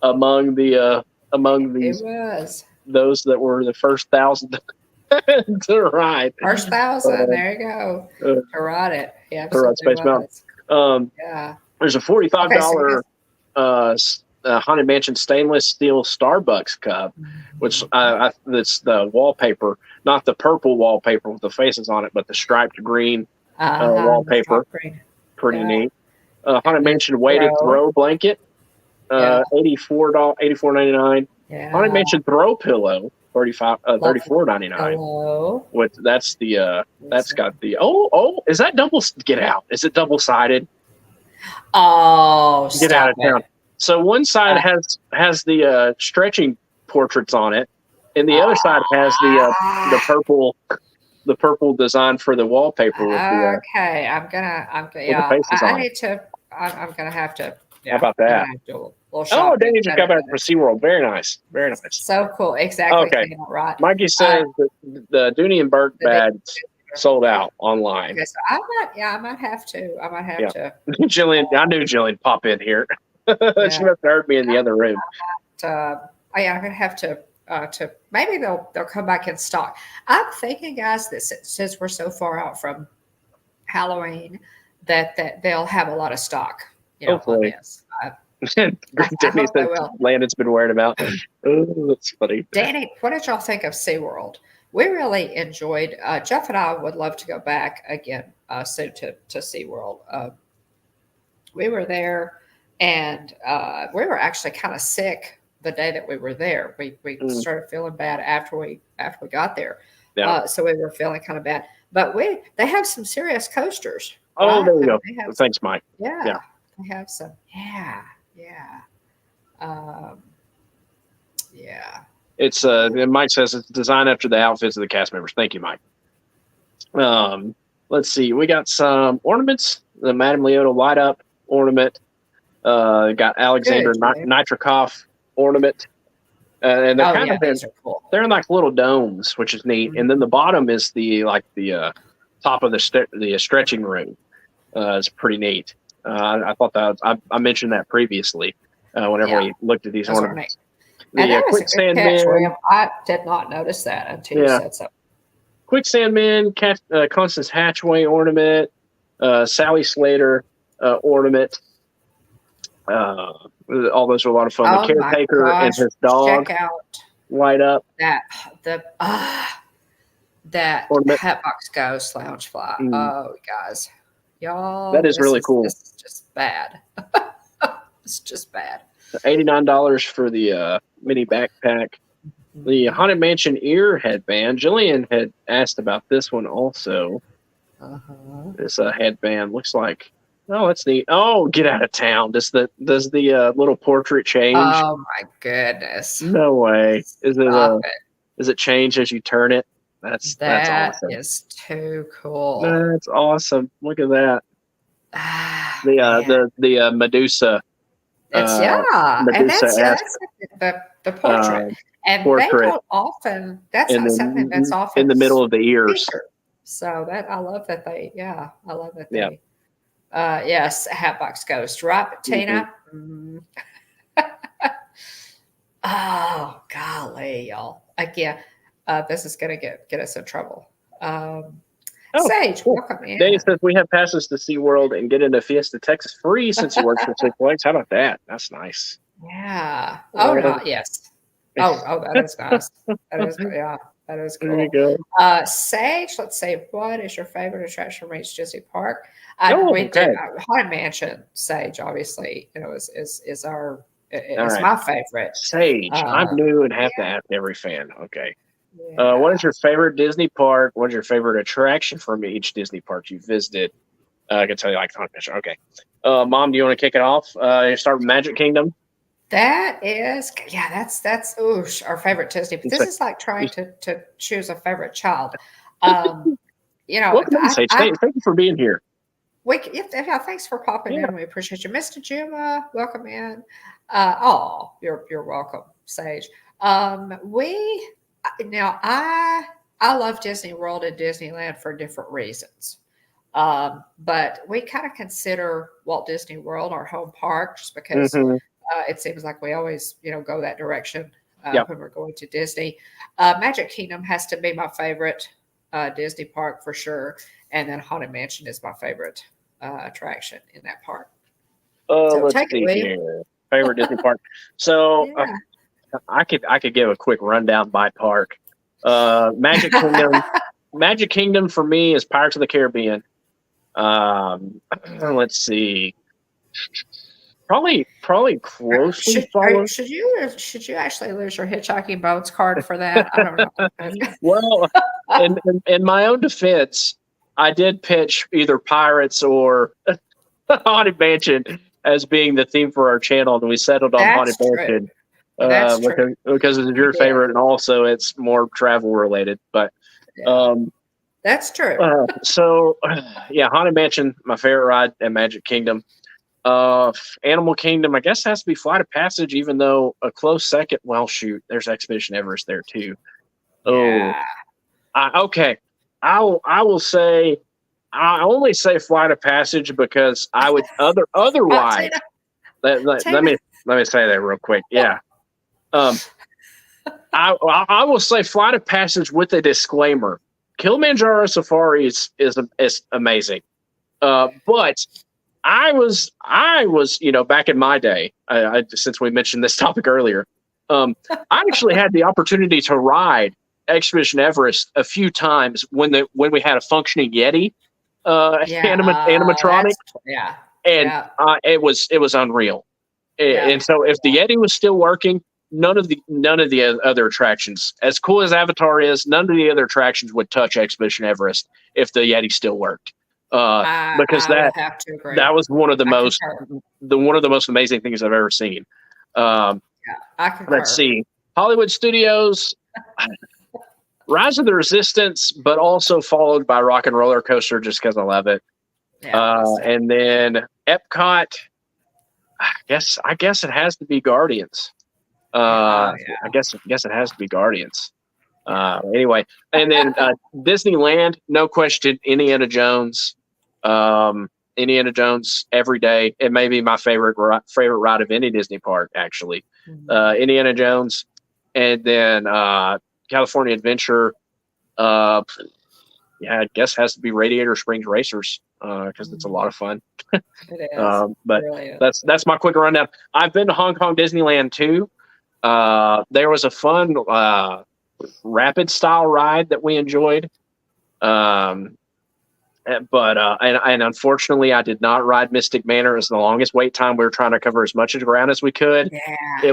among the It was those that were the first 1,000 to ride. first 1,000. There you go to ride it. He absolutely Space was. Mountain. Yeah. There's a $45 Haunted Mansion stainless steel Starbucks cup, which that's the wallpaper, not the purple wallpaper with the faces on it, but the striped green wallpaper. Pretty neat. Haunted Mansion weighted throw blanket, $84.99. Yeah. Haunted Mansion throw pillow, $34.99. Hello. With that's the that's got the is that double? Get out! Is it double sided? Oh, get out of town! So one side has the stretching portraits on it, and the other side has the purple design for the wallpaper. With the, okay, I'm gonna I need to. I'm gonna have to. Yeah, how about that? Oh, Danny just got back from SeaWorld. Very nice. Very nice. So cool. Exactly. Okay. Right. Mikey says that the Dooney and Burke badge sold out online. Okay, so I might have to. Jillian, I knew Jillian pop in here. She must have heard me in the other room. I'm gonna have to maybe they'll come back in stock. I'm thinking, guys, that since we're so far out from Halloween, that they'll have a lot of stock. Hopefully. On this. Danny said Landon's been worried about. Oh, that's funny. Danny, what did y'all think of SeaWorld? We really enjoyed. Jeff and I would love to go back again soon to SeaWorld. We were there, and we were actually kind of sick the day that we were there. We started feeling bad after we got there. Yeah. So we were feeling kind of bad. But they have some serious coasters. Oh, there you go. Thanks, Mike. Yeah. They have some. Yeah. It's Mike says it's designed after the outfits of the cast members. Thank you, Mike. Let's see. We got some ornaments. The Madame Leota light up ornament. Got Alexander Nitrikoff ornament. And they're they're in like little domes, which is neat. Mm-hmm. And then the bottom is the top of the stretching room. It's pretty neat. I thought that I mentioned that previously whenever we looked at these ornaments. The Quicksand Man. I did not notice that until you said so. Quicksand Man, Constance Hatchway ornament. Sally Slater ornament. All those are a lot of fun. Oh The my caretaker and gosh! his dog Check out light up that that ornament. Hatbox Ghost Loungefly. Mm. Oh, guys, y'all, That is really cool. this is just bad. It's just bad. $89 for the mini backpack. The Haunted Mansion ear headband. Jillian had asked about this one also. This headband looks like, oh, that's neat. Oh, get out of town. Does the little portrait change? Oh my goodness! No way. Stop it. Does it change as you turn it? That's awesome. Is too cool. That's awesome. Look at that. The Medusa. It's and that's the portrait. And portrait. They don't often. That's not something that's often in the middle of the ears. Featured. So I love that they. Yeah, I love that they. Yeah. Yes, Hatbox Ghost, right, Tina? Mm-hmm. Oh golly, y'all! Again, this is gonna get us in trouble. Sage, cool. Welcome in. Dave says we have passes to SeaWorld and get into Fiesta Texas free since he works for Six Flags. How about that? That's nice. Yeah. Oh no, yes. Oh, that is nice. That is that is cool. There you go. Sage, let's see, what is your favorite attraction from East Disney Park? Haunted Mansion, Sage, obviously, is our my favorite. Sage, I'm new and have to ask every fan. Okay. Yeah. What is your favorite Disney park? What is your favorite attraction from each Disney park you visited? I can tell you like Haunted Mansion. Okay. Mom, do you want to kick it off? Start with Magic Kingdom. That is, that's our favorite Disney. But this is like trying to choose a favorite child. Welcome in, Sage. Thank you for being here. Thanks for popping in. We appreciate you, Mr. Juma. Welcome in. You're welcome, Sage. I love Disney World and Disneyland for different reasons. But we kind of consider Walt Disney World our home park just because it seems like we always, go that direction when we're going to Disney. Magic Kingdom has to be my favorite Disney park for sure. And then Haunted Mansion is my favorite attraction in that park. So let's see here. Favorite Disney park. So I could give a quick rundown by park. Magic Kingdom. Magic Kingdom for me is Pirates of the Caribbean. Let's see. Probably closely followed. Should you actually lose your Hitchhiking Bones card for that? I don't know. Well, in my own defense, I did pitch either Pirates or Haunted Mansion as being the theme for our channel, and we settled on Haunted Mansion. Because it's your favorite, and also it's more travel related. But that's true. Haunted Mansion, my favorite ride at Magic Kingdom. Animal Kingdom, I guess, has to be Flight of Passage, even though a close second. Well, shoot, there's Expedition Everest there too. Okay. I will say. I only say Flight of Passage because I would otherwise. Let me say that real quick. Yeah. I will say Flight of Passage with a disclaimer. Kilimanjaro Safari is amazing. But I was back in my day, since we mentioned this topic earlier, I actually had the opportunity to ride Expedition Everest a few times when we had a functioning Yeti animatronic. It was unreal. And so if the Yeti was still working, none of the other attractions, as cool as Avatar is, none of the other attractions would touch Expedition Everest if the Yeti still worked. Because that was one of the most amazing things I've ever seen. I concur. Let's see, Hollywood Studios, Rise of the Resistance, but also followed by Rock and Roller Coaster, just because I love it. And then Epcot. I guess it has to be Guardians. I guess it has to be Guardians. Anyway, and then Disneyland, no question, Indiana Jones. Indiana Jones every day. It may be my favorite ride of any Disney park, actually. Indiana Jones, and then California Adventure. I guess has to be Radiator Springs Racers. because it's a lot of fun. It is. But it really is. that's my quick rundown. I've been to Hong Kong Disneyland too. There was a fun rapid style ride that we enjoyed. But unfortunately, I did not ride Mystic Manor. It was the longest wait time. We were trying to cover as much of the ground as we could. Yeah. It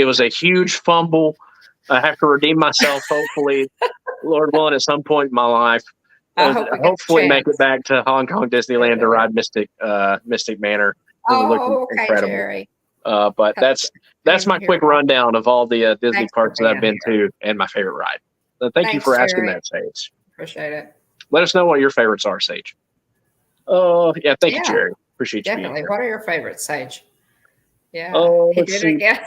was a huge fumble. I have to redeem myself. Hopefully, Lord willing, at some point in my life, hopefully make it back to Hong Kong Disneyland to ride Mystic Manor. Oh, okay, incredible. Jerry. But that's my quick rundown of all the Disney parks that I've been to and my favorite ride. Thank you for asking that, Sage. Appreciate it. Let us know what your favorites are, Sage. Oh, yeah. Thank you, Jerry. Appreciate you. Definitely. What are your favorites, Sage? Yeah. Oh, he did it again.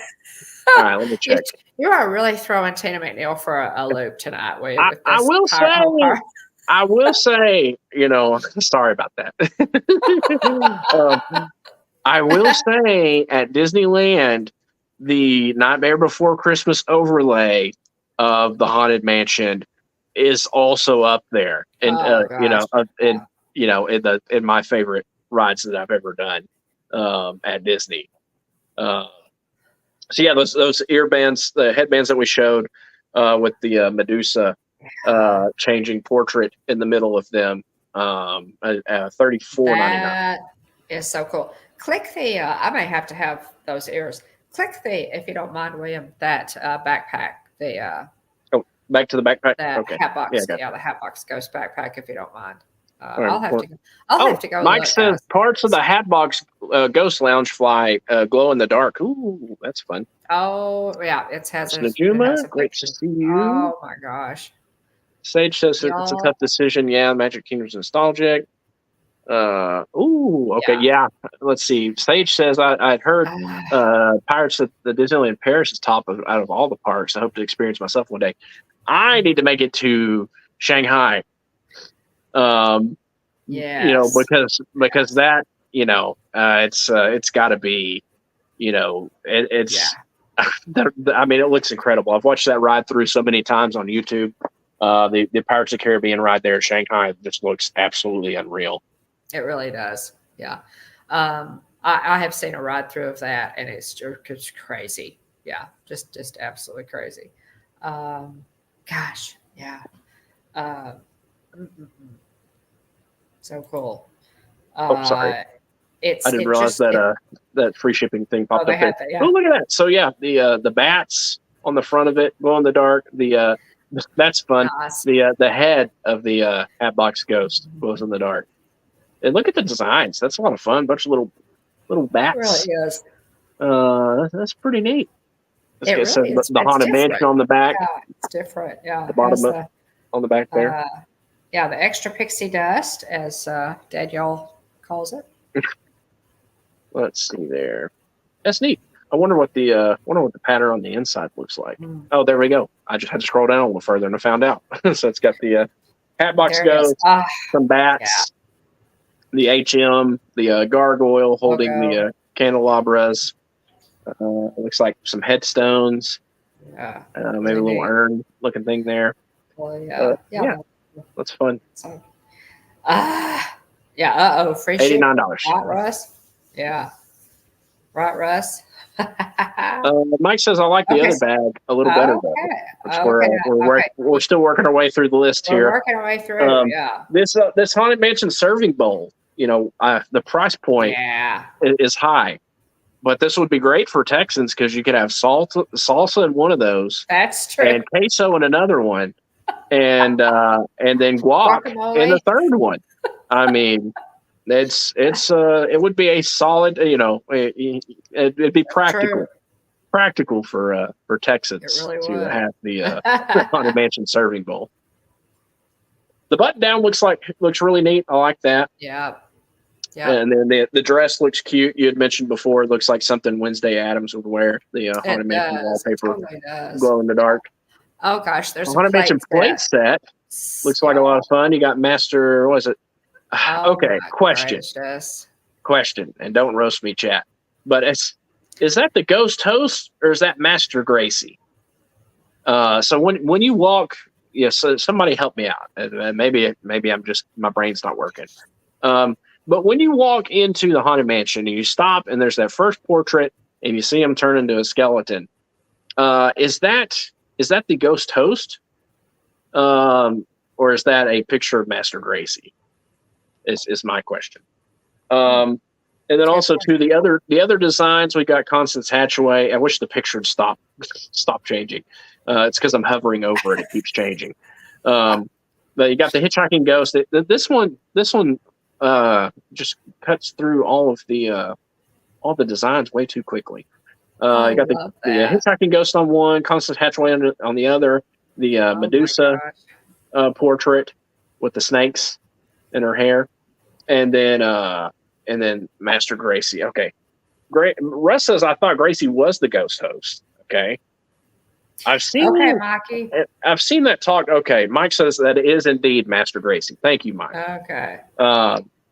All right, let me check. You are really throwing Tina McNeil for a loop tonight. I will say, sorry about that. I will say at Disneyland, the Nightmare Before Christmas overlay of the Haunted Mansion is also up there, and in my favorite rides that I've ever done at Disney. So yeah, those earbands, the headbands that we showed with the Medusa changing portrait in the middle of them, $34.99. That is so cool. Click the. I may have to have those ears. Click the, if you don't mind, William, that backpack. The back to the backpack. Okay. Hatbox. Yeah, the Hatbox Ghost backpack, if you don't mind. I'll have to go. Mike says parts of the Hatbox Ghost Lounge fly glow in the dark. Ooh, that's fun. Oh yeah, it has. Najuma, great to see you. Oh my gosh. Sage says it's a tough decision. Yeah, Magic Kingdom's nostalgic. Yeah. Let's see. Sage says I'd heard Pirates at the Disneyland Paris is top out of all the parks. I hope to experience myself one day. I need to make it to Shanghai. Because that, it's got to be, I mean, it looks incredible. I've watched that ride through so many times on YouTube. The Pirates of the Caribbean ride there in Shanghai just looks absolutely unreal. It really does. Yeah. I have seen a ride through of that, and it's crazy. Yeah. Just absolutely crazy. Gosh. Yeah. So cool. Sorry. I didn't realize that free shipping thing popped up there. Oh, look at that. So yeah, the bats on the front of it glow in the dark. That's fun. Nice. The head of the Hatbox Ghost glows in the dark. And look at the designs. That's a lot of fun. Bunch of little bats. It really is. That's pretty neat. It says the Haunted Mansion on the back. Yeah, it's different. Yeah. The bottom on the back there. Yeah, the extra pixie dust, as Danielle calls it. Let's see there. That's neat. I wonder what the pattern on the inside looks like. Oh, there we go. I just had to scroll down a little further and I found out. So it's got the Hatbox Ghost, some bats, the HM, the gargoyle holding the candelabras. Looks like some headstones. Yeah. Maybe a little urn looking thing there. Well, yeah. That's fun. So, free $89. Right, Russ? Yeah. Right, Russ? Mike says I like the other bag a little better though. We're still working our way through the list here. We're working our way through. This Haunted Mansion serving bowl, the price point is high, but this would be great for Texans because you could have salsa in one of those. That's true. And queso in another one, and then guac in the third one. I mean. It would be a solid, it'd be practical for Texans to have the Haunted Mansion serving bowl. The button down looks really neat. I like that. Yeah. And then the dress looks cute. You had mentioned before, it looks like something Wednesday Addams would wear. The Haunted Mansion wallpaper, glow in the dark. Oh gosh, there's a Haunted Mansion plate set. Looks like a lot of fun. You got Master. What is it? Okay, question, and don't roast me, chat. But is that the Ghost Host or is that Master Gracie? So when you walk, so somebody help me out. Maybe I'm just my brain's not working. But when you walk into the Haunted Mansion and you stop and there's that first portrait and you see him turn into a skeleton, is that the ghost host? Or is that a picture of Master Gracie? Is my question. And then also to the other designs, we got Constance Hatchaway. I wish the picture would stop changing. It's because I'm hovering over it; it keeps changing. But you got the Hitchhiking Ghost. This one just cuts through all the designs way too quickly. You got the Hitchhiking Ghost on one, Constance Hatchaway on the other, the Medusa portrait with the snakes in her hair, and then Master Gracie. Okay, great. Russ says I thought Gracie was the ghost host. Okay, I've seen Mikey. I've seen that talk. Okay, Mike says that it is indeed Master Gracie. Thank you, Mike. Okay.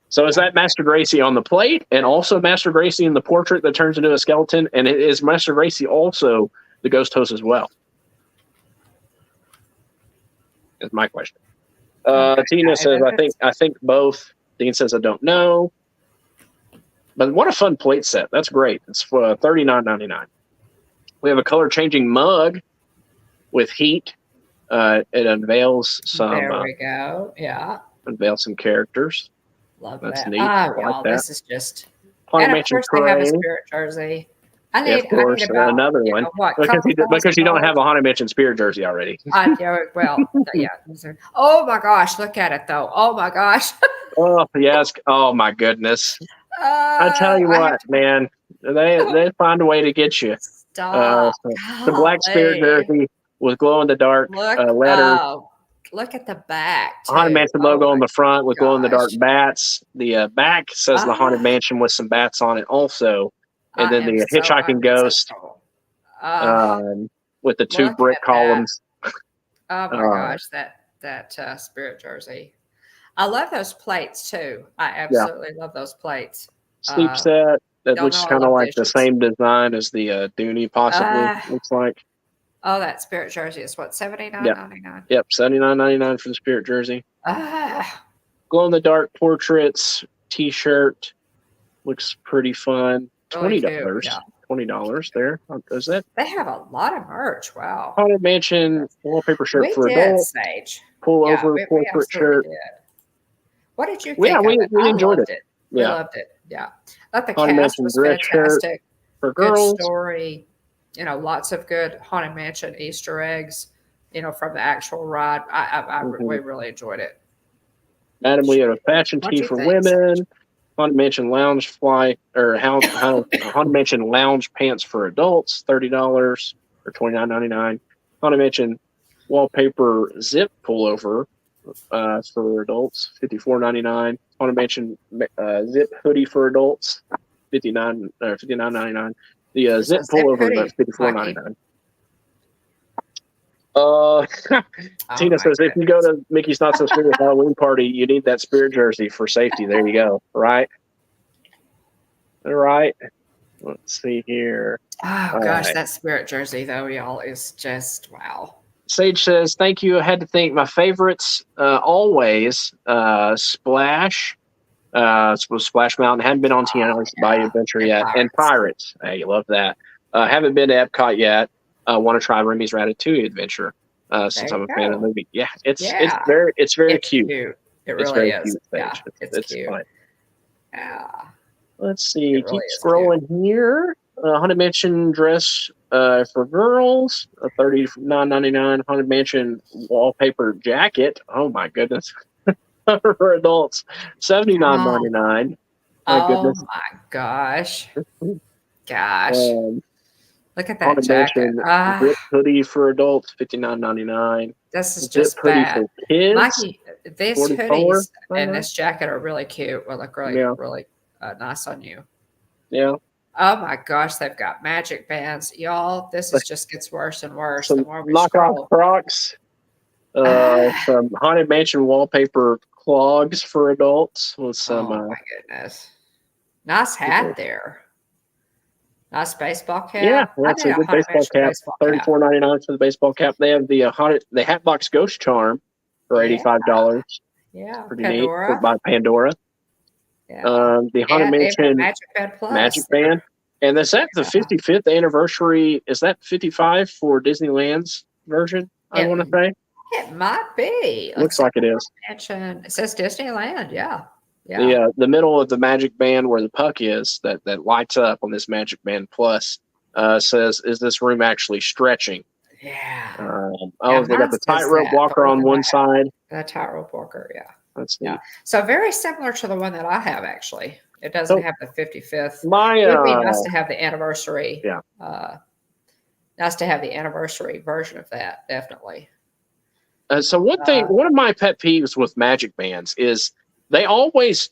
So is that Master Gracie on the plate and also Master Gracie in the portrait that turns into a skeleton? And is Master Gracie also the ghost host as well? Is my question. Tina says, I think both. Dean says, I don't know. But what a fun plate set. That's great. It's for $39.99. We have a color changing mug with heat. It unveils some. There we go. Yeah. Unveils some characters. Love That's that. neat. Y'all, this is just. Haunted And of Mansion course, they have a spirit jersey. I need about another one. Because you don't have a Haunted Mansion spirit jersey already. Yeah. Oh my gosh, look at it though. Oh my gosh. Oh yes. Oh my goodness. I tell you what, man, they find a way to get you. Stop. The black spirit jersey with glow in the dark letters. Oh, look at the back. Haunted Mansion logo on the front with glow in the dark bats. The back says the Haunted Mansion with some bats on it also. And then the Hitchhiking Ghost with the two brick columns. Oh my gosh, that spirit jersey. I love those plates too. I absolutely love those plates. Sleep set that looks kind of like the same design as the Dooney possibly looks like. Oh, that spirit jersey is what, $79.99? Yep, $79.99 for the spirit jersey. Glow in the dark portraits T-shirt looks pretty fun. $20. $20 there. Is that? They have a lot of merch. Wow. Haunted Mansion wallpaper shirt for adults. Sage. Pullover corporate shirt. What did you think? Yeah, we enjoyed it. We loved it. Yeah. I thought the cast was fantastic. For girls. Good story. Lots of good Haunted Mansion Easter eggs, from the actual ride. We really enjoyed it. Madam, we had a fashion tee for women. Haunted Mansion lounge flight or Haunted Mansion lounge pants for adults, $30 or $29.99. Haunted Mansion wallpaper zip pullover for adults, $54.99. Haunted Mansion zip hoodie for adults, $59.99. The zip pullover is $54.99. Tina says if you go to Mickey's Not So Serious Halloween party, you need that spirit jersey for safety. There you go. Right. All right. Let's see here. Oh gosh, that spirit jersey though, y'all, is just wow. Sage says, thank you. I had to think my favorites always Splash. Splash Mountain. Hadn't been on Tiana's Bayou Adventure yet. And Pirates. Hey, you love that. Haven't been to Epcot yet. Want to try Remy's Ratatouille Adventure since I'm a fan of the movie. Yeah, it's very cute. It really is. Cute, yeah, it's cute. Fun. Yeah. Let's see. Keep scrolling here. Haunted Mansion dress for girls, $39.99. Haunted Mansion wallpaper jacket. Oh my goodness. For adults, $79.99. My goodness. Oh my gosh. Look at that jacket. Zip hoodie for adults, $59.99. This is just bad. For kids, Mikey, these hoodies and this jacket are really cute. Will look really nice on you. Yeah. Oh my gosh, they've got magic bands, y'all. This just gets worse and worse. Some the more we knockoff Crocs. Some Haunted Mansion wallpaper clogs for adults with some. Oh my goodness! Nice hat there. Nice baseball cap. Yeah, that's a good baseball cap. $34.99 for the baseball cap. They have the Hatbox Ghost Charm for $85. Yeah, pretty Pandora. Neat. By Pandora. Yeah. The Haunted And even Mansion Magic Bed Magic Plus. Band. And is that the Yeah. 55th anniversary? Is that 55 for Disneyland's version? I want to say. It might be. Looks like it is. Mansion. It says Disneyland. Yeah. The middle of the Magic Band where the puck is that lights up on this Magic Band Plus says, "Is this room actually stretching?" Yeah. They got the tightrope walker on one side. The tightrope walker. Yeah. That's neat. Yeah. So very similar to the one that I have. Actually, it doesn't have the 55th. It would be nice to have the anniversary. Yeah. Nice to have the anniversary version of that. Definitely. So one of my pet peeves with Magic Bands is they always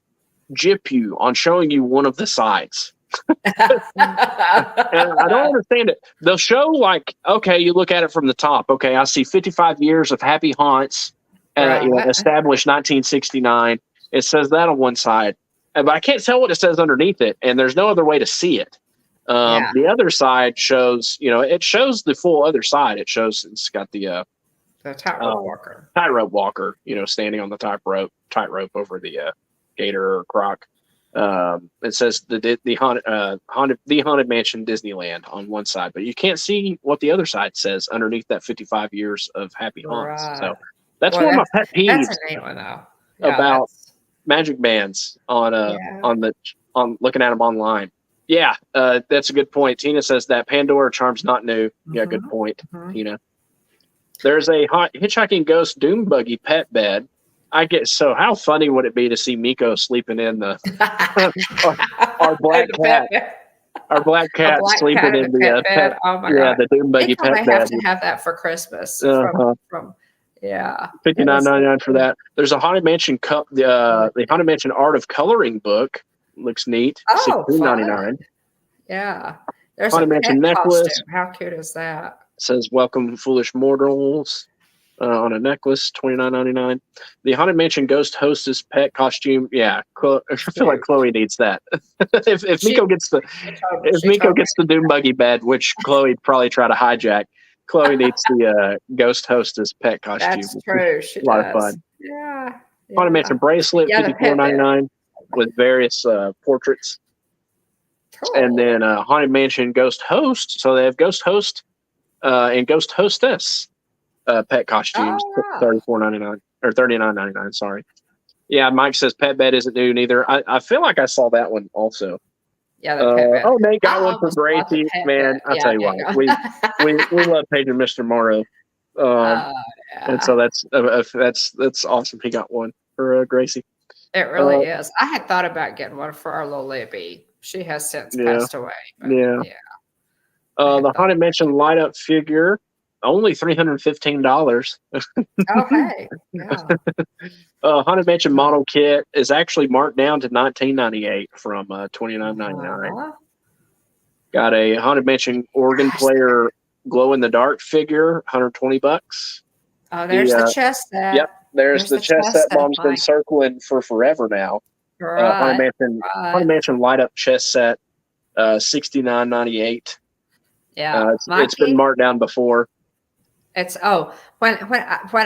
gyp you on showing you one of the sides. And I don't understand it. They'll show like, okay, you look at it from the top. Okay, I see 55 years of Happy Haunts, established 1969. It says that on one side, but I can't tell what it says underneath it, and there's no other way to see it. The other side shows, it shows the full other side. It shows it's got the tightrope walker. Tightrope walker, standing on the tightrope over the gator or croc. It says the haunted mansion Disneyland on one side, but you can't see what the other side says underneath that 55 years of Happy Haunts. Right. So that's one of my pet peeves. That's a neat one, though. About Magic Bands on looking at them online. Yeah, that's a good point. Tina says that Pandora charm's not new. Mm-hmm. Yeah, good point, Tina. There's a Hitchhiking Ghost Doom Buggy pet bed. So how funny would it be to see Miko sleeping in the our black cat? Our black cat sleeping in the pet. Oh my God. The Doom Buggy pet bed. They have to have that for Christmas. From $59.99 for that. There's a Haunted Mansion the Haunted Mansion Art of Coloring book. Looks neat. Oh, $16.99. Yeah. There's Haunted Mansion necklace. Costume. How cute is that? It says "Welcome, foolish mortals." On a necklace, $29.99. The Haunted Mansion Ghost Hostess pet costume. Yeah, I feel like Chloe needs that. if Miko gets the Doom Buggy bed, which Chloe probably try to hijack, Chloe needs the Ghost Hostess pet costume. That's true. She a lot of fun. Yeah. Haunted Mansion bracelet, $54.99 with various portraits. Cool. And then Haunted Mansion Ghost Host. So they have Ghost Host and Ghost Hostess. Pet costumes, $34.99 or $39.99. Sorry. Yeah, Mike says pet bed isn't new neither. I feel like I saw that one also. Yeah, the pet bed. Nate got one for Gracie. Man, I tell you what, we love paging Mr. Morrow, and so that's awesome. He got one for Gracie. It really is. I had thought about getting one for our little Libby. She has since passed away. The Haunted Mansion light up figure. Only $315. Okay. Yeah. Haunted Mansion model kit is actually marked down to $19.98 from $29.99. Got a Haunted Mansion organ player glow in the dark figure, $120. Oh, there's the chess set. Yep, there's the chess set. Mom's been circling for forever now. Right. Haunted Mansion light up chess set, $69.98. Yeah, it's been marked down before. It's when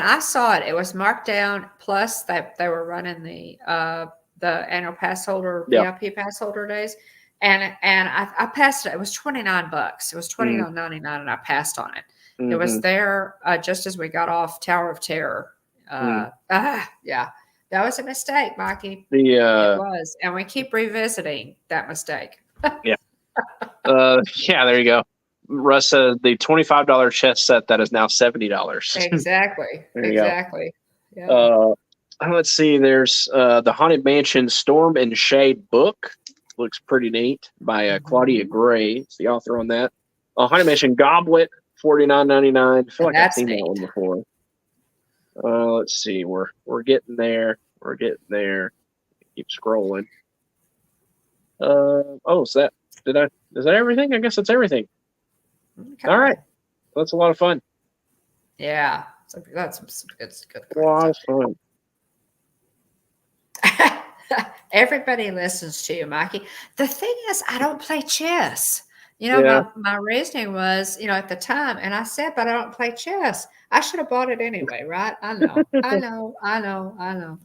I saw it, it was marked down. Plus, that they were running the annual pass holder VIP pass holder days, and I passed it. It was $29. It was $29.99, and I passed on it. Mm-hmm. It was there just as we got off Tower of Terror. That was a mistake, Mikey. It was, and we keep revisiting that mistake. Yeah. There you go. Russ says the $25 chess set that is now $70. Exactly. Exactly. Yeah. Let's see. There's the Haunted Mansion Storm and Shade book. Looks pretty neat by Claudia Gray. It's the author on that. Haunted Mansion Goblet, $49.99. I feel like I've seen that one before. Let's see. We're getting there. Keep scrolling. Is that everything? I guess that's everything. Okay. All right. That's a lot of fun. Yeah. That's some good. A lot of fun. Everybody listens to you, Mikey. The thing is, I don't play chess. My reasoning was, at the time, and I said, but I don't play chess. I should have bought it anyway, right? I know. I know.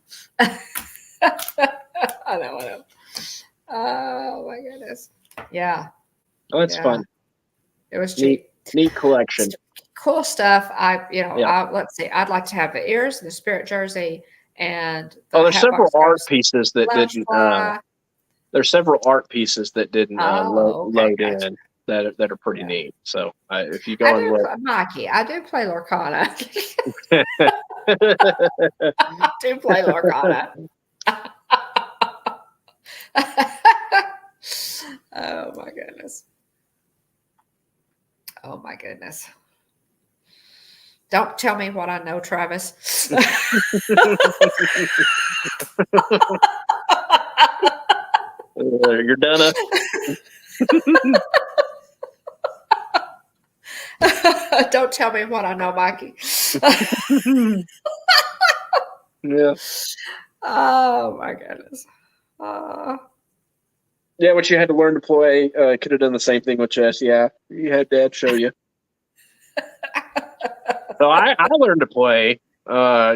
Oh my goodness. Yeah. Oh, that's fun. It was Neat, cheap. neat collection. Cool stuff. Yeah. Let's see. I'd like to have the ears, the spirit jersey, and the There's several Hatbox art Ghost pieces that didn't. Flashfly. There's several art pieces that didn't Oh, okay, load gotcha. in that are pretty Yeah. neat. So if you go and look, Mikey, I do play Lorcana. oh I do play Lorcana. Oh my goodness. Oh my goodness. Don't tell me what I know, Travis. you're done. Don't tell me what I know, Mikey. Yeah. Oh my goodness. Yeah, what you had to learn to play. Could have done the same thing with chess. Yeah, you had Dad show you. So I learned to play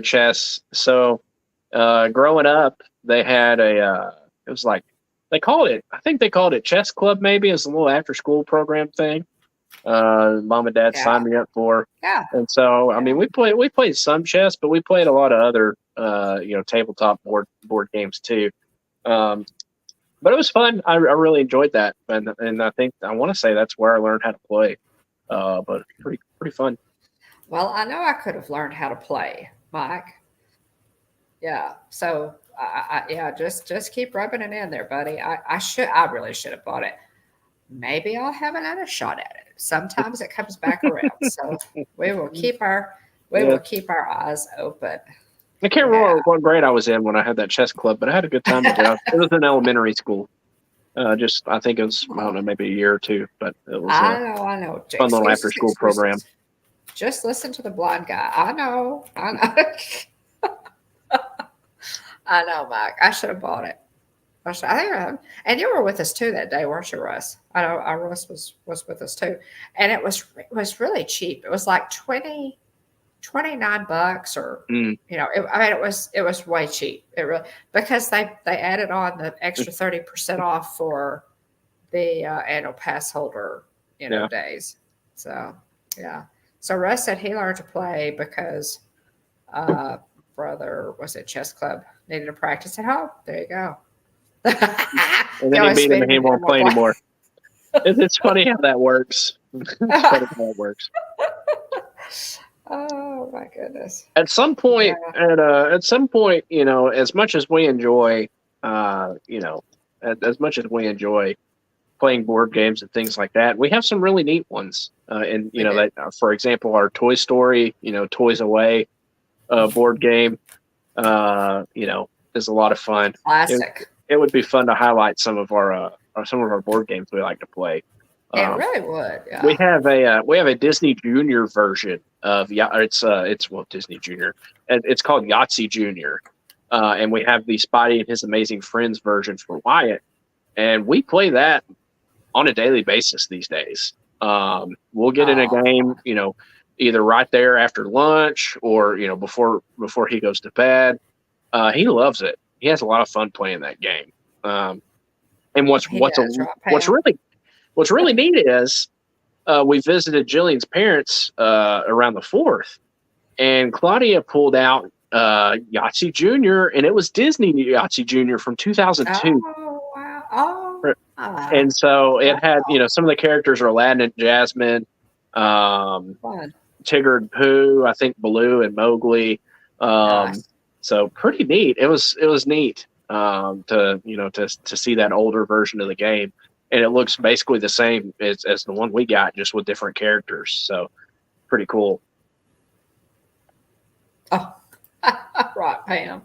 chess. So growing up, they had it was like I think they called it chess club. Maybe it's a little after school program thing. Mom and Dad signed me up for. Yeah. And so I mean, we played some chess, but we played a lot of other tabletop board games too. But it was fun. I really enjoyed that, and I think I want to say that's where I learned how to play. But pretty fun. Well, I know I could have learned how to play, Mike. Yeah. So just keep rubbing it in there, buddy. I really should have bought it. Maybe I'll have another shot at it. Sometimes it comes back around. So we will keep our eyes open. I can't remember what grade I was in when I had that chess club, but I had a good time with it. It was in elementary school. I think it was, I don't know, maybe a year or two, but it was I know. Fun little after school program. Just listen to the blind guy. I know. I know, Mike. I should have bought it. And you were with us too that day, weren't you, Russ? I know Russ was with us too, and it was really cheap. It was like $29, or it was way cheap. It really, because they added on the extra 30% off for the annual pass holder days. So yeah. So Russ said he learned to play because brother was at chess club, needed to practice at home. There you go. And then he beat him and he won't play anymore. It's funny how that works. It's funny how it works. Oh my goodness. At some point, as much as we enjoy, as much as we enjoy playing board games and things like that, we have some really neat ones. For example, our Toy Story, Toys Away board game, is a lot of fun. Classic. It would be fun to highlight some of our board games we like to play. It really would. Yeah. We have a Disney Junior version of Disney Junior. It's called Yahtzee Junior, and we have the Spidey and His Amazing Friends version for Wyatt, and we play that on a daily basis these days. We'll get in a game, either right there after lunch or before he goes to bed. He loves it. He has a lot of fun playing that game. And what's really neat is we visited Jillian's parents around the 4th, and Claudia pulled out Yahtzee Junior, and it was Disney Yahtzee Junior from 2002. Oh wow! And so it had some of the characters are Aladdin and Jasmine, Tigger and Pooh, I think Baloo and Mowgli. So pretty neat. It was neat to see that older version of the game, and it looks basically the same as the one we got, just with different characters. So pretty cool. Oh, right, Pam.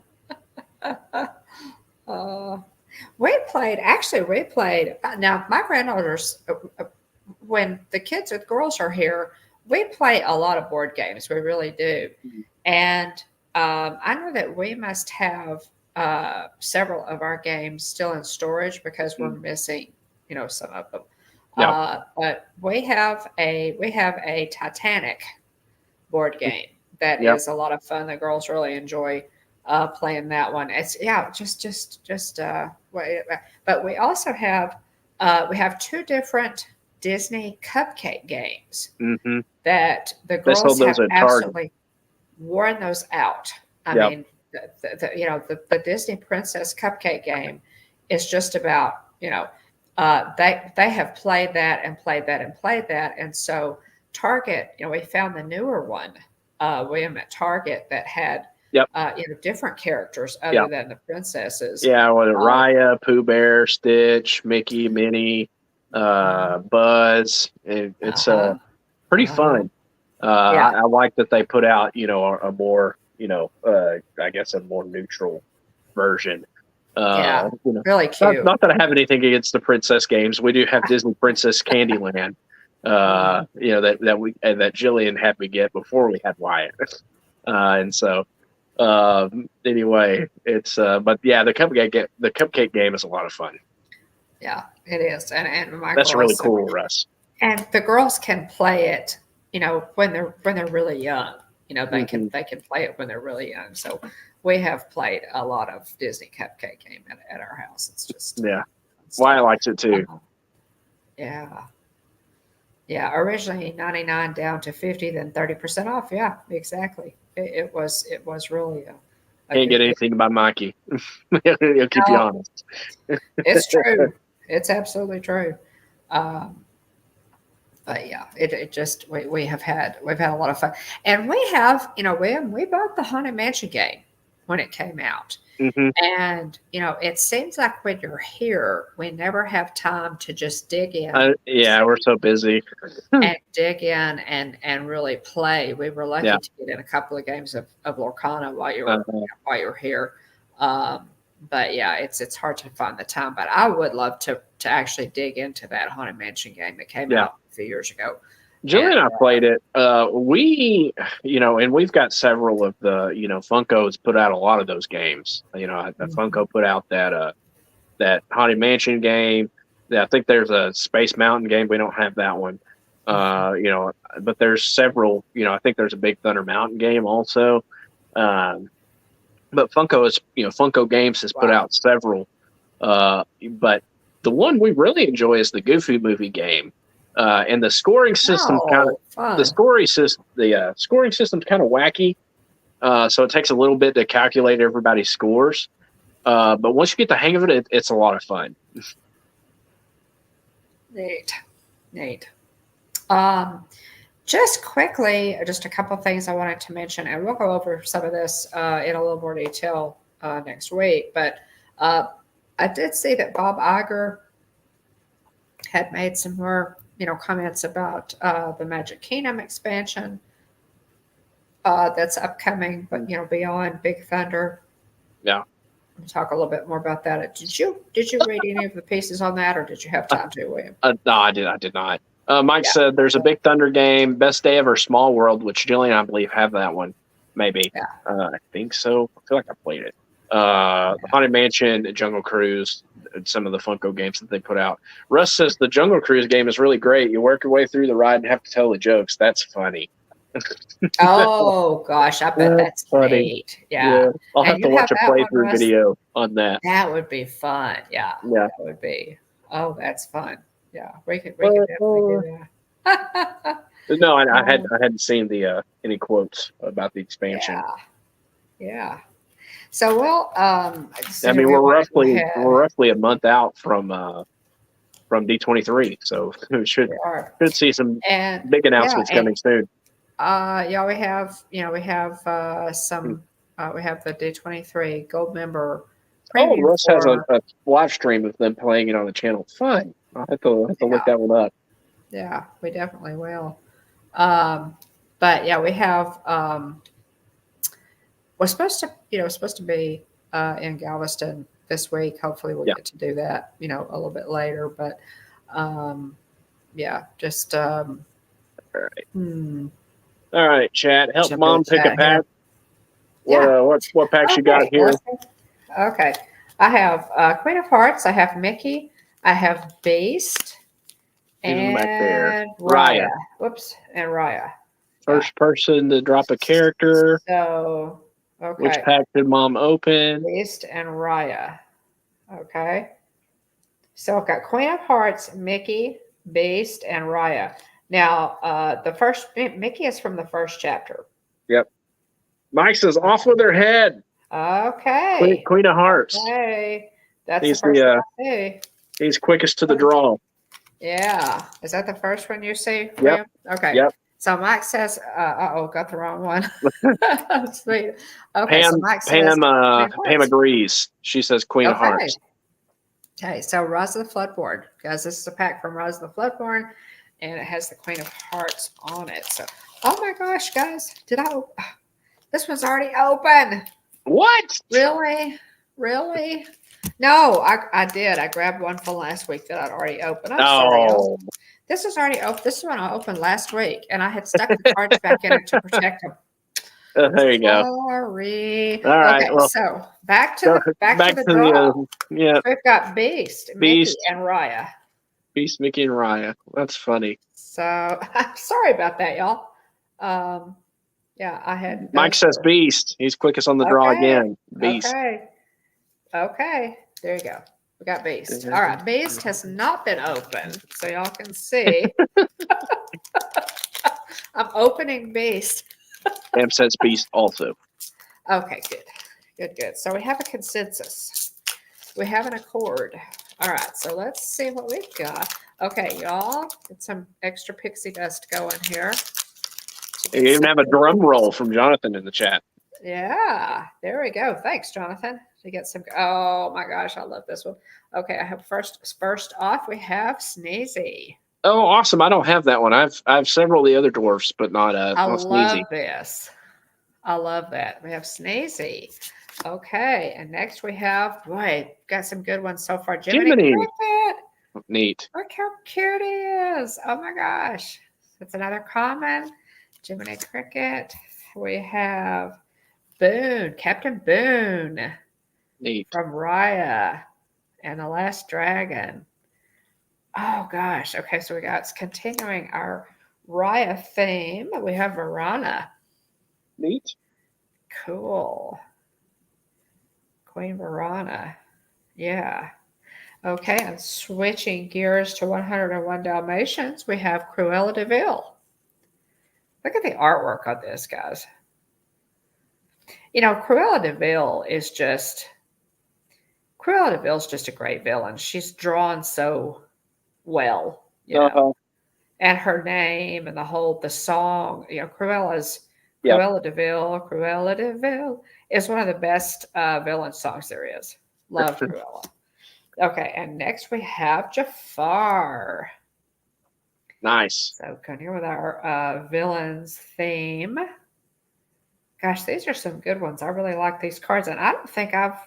We played. Now, my granddaughters, when the girls are here, we play a lot of board games. We really do. And I know that we must have several of our games still in storage because we're missing, some of them. Yeah. But we have a Titanic board game that is a lot of fun. The girls really enjoy playing that one. It's but we also have two different Disney cupcake games Mm-hmm. that the They sold girls those have at Target. absolutely worn those out. I Yep. mean, the Disney Princess Cupcake game is just about, they have played that and played that and played that. And so Target, we found the newer one, William, at Target that had, Yep. different characters other Yep. than the princesses. Yeah, with Raya, Pooh Bear, Stitch, Mickey, Minnie, Buzz. It's pretty fun. Yeah. I like that they put out, a more, I guess a more neutral version. Yeah, really cute. Not that I have anything against the princess games. We do have Disney Princess Candyland, that Jillian had me get before we had Wyatt. And so, anyway, it's but yeah, the cupcake game is a lot of fun. Yeah, it is, and my That's girls, really cool, Russ. And the girls can play it, when they're really young. They can play it when they're really young. So we have played a lot of Disney Cupcake game at our house. It's just Wyatt likes it too. Yeah. Yeah, originally 99 down to 50, then 30% off. Yeah, exactly. It was really Can't get anything by Mikey. He'll keep you honest. It's true. It's absolutely true. But yeah, it just we've had a lot of fun, and we have we bought the Haunted Mansion game when it came out. Mm-hmm. And, it seems like when you're here, we never have time to just dig in. We're so busy. And dig in and really play. We were lucky to get in a couple of games of Lorcana while you were here. But yeah, it's hard to find the time. But I would love to actually dig into that Haunted Mansion game that came out a few years ago. Jillian and I played it. We, and we've got several of the, Funko's put out a lot of those games. Funko put out that Haunted Mansion game. I think there's a Space Mountain game. We don't have that one. But there's several. I think there's a Big Thunder Mountain game also. But Funko Games has put out several. But the one we really enjoy is the Goofy Movie game. And the scoring system the scoring system's kind of wacky. So it takes a little bit to calculate everybody's scores. But once you get the hang of it, it's a lot of fun. Neat. Just quickly, just a couple of things I wanted to mention, and we'll go over some of this in a little more detail next week. But I did see that Bob Iger had made some more comments about the Magic Kingdom expansion that's upcoming, but beyond Big Thunder. Yeah. We'll talk a little bit more about that. Did you read any of the pieces on that, or did you have time to, William? No, I did not. Mike said there's a Big Thunder game, Best Day Ever, Small World, which Jillian, I believe, have that one. Maybe. Yeah. I think so. I feel like I played it. Haunted Mansion, Jungle Cruise, some of the Funko games that they put out. Russ says the Jungle Cruise game is really great. You work your way through the ride and have to tell the jokes. That's funny. Oh gosh, I bet that's funny. Neat. Yeah. I'll have to watch a playthrough video on that. That would be fun. Yeah. That would be. Oh, that's fun. Yeah, we could definitely do that. No, I hadn't seen the any quotes about the expansion. Yeah. So we're roughly a month out from D23, so we should see some big announcements coming soon. We have some. We have the D23 Gold member. Russ has a live stream of them playing it on the channel. Fun. I'll have to look that one up. Yeah, we definitely will. But yeah, we have. We're supposed to be in Galveston this week. Hopefully, we'll get to do that. A little bit later. But just. All right. All right, Chad. Help Mom pick a pack. What packs you got here? Okay. I have Queen of Hearts. I have Mickey. I have Beast. And Raya. Whoops. And Raya. First person to drop a character. So Okay. Which pack did Mom open? Beast and Raya. Okay. So I've got Queen of Hearts, Mickey, Beast, and Raya. Now, the first Mickey is from the first chapter. Yep. Mike says, off with her head. Okay. Queen of Hearts. Okay. That's He's the first one I see. He's quickest to the draw. Yeah. Is that the first one you see? Yep. Okay. Yep. So Mike says, got the wrong one. Sweet. Okay. Pam, So Mike says, Pam agrees. She says Queen of Hearts. Okay. So Rise of the Floodborn, guys, this is a pack from Rise of the Floodborn, and it has the Queen of Hearts on it. So, oh my gosh, guys, this one's already open. What? Really? No, I did. I grabbed one from last week that I'd already opened. I'm sorry, y'all. This is already open. This is one I opened last week, and I had stuck the cards back in it to protect them. There you go. Sorry. All right. Okay, Well, so back to the draw. Yeah. We've got Beast, Mickey, and Raya. Beast, Mickey, and Raya. That's funny. So I'm sorry about that, y'all. Yeah, I had. Mike says Beast. He's quickest on the draw again. Beast. Okay. There you go. We got Beast. All right. Beast has not been opened, so y'all can see. I'm opening Beast. Pam says Beast also. Okay, good. So we have a consensus. We have an accord. All right, so let's see what we've got. Okay, y'all, get some extra pixie dust going here. You even have a drum roll from Jonathan in the chat. Yeah, there we go. Thanks, Jonathan. To get some. Oh my gosh, I love this one. Okay, I have first off we have Sneezy. Oh, awesome! I don't have that one. I have several of the other dwarfs, but not I Sneezy. love this. I love that. We have Sneezy. Okay, and next we have got some good ones so far. Jiminy Cricket. Neat. Look how cute he is. Oh my gosh. That's another common. Jiminy Cricket. We have Boone, Captain Boone. Neat. From Raya and the Last Dragon. Oh gosh. Okay, so it's continuing our Raya theme. We have Varana. Neat. Cool. Queen Varana. Yeah. Okay, I'm switching gears to 101 Dalmatians. We have Cruella de Vil. Look at the artwork on this, guys. You know, Cruella de Vil is just a great villain. She's drawn so well, you know. And her name and the song, you know, Cruella de Vil is one of the best villain songs there is. Love Cruella. Okay, and next we have Jafar. Nice. So continue with our villains theme. Gosh, these are some good ones. I really like these cards, and I don't think I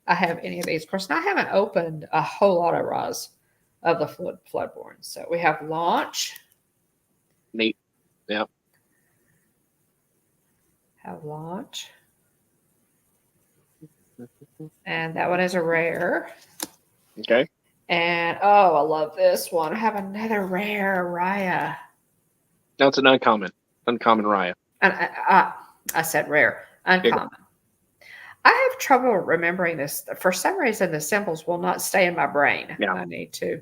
have any of these. Of course, I haven't opened a whole lot of Rise of the Floodborn. So we have Launch. Neat. Yep. Have Launch. And that one is a rare. Okay. And I love this one. I have another rare Raya. No, it's an uncommon Raya. And I said rare, uncommon. I have trouble remembering this. For some reason, the symbols will not stay in my brain. Yeah. I need to.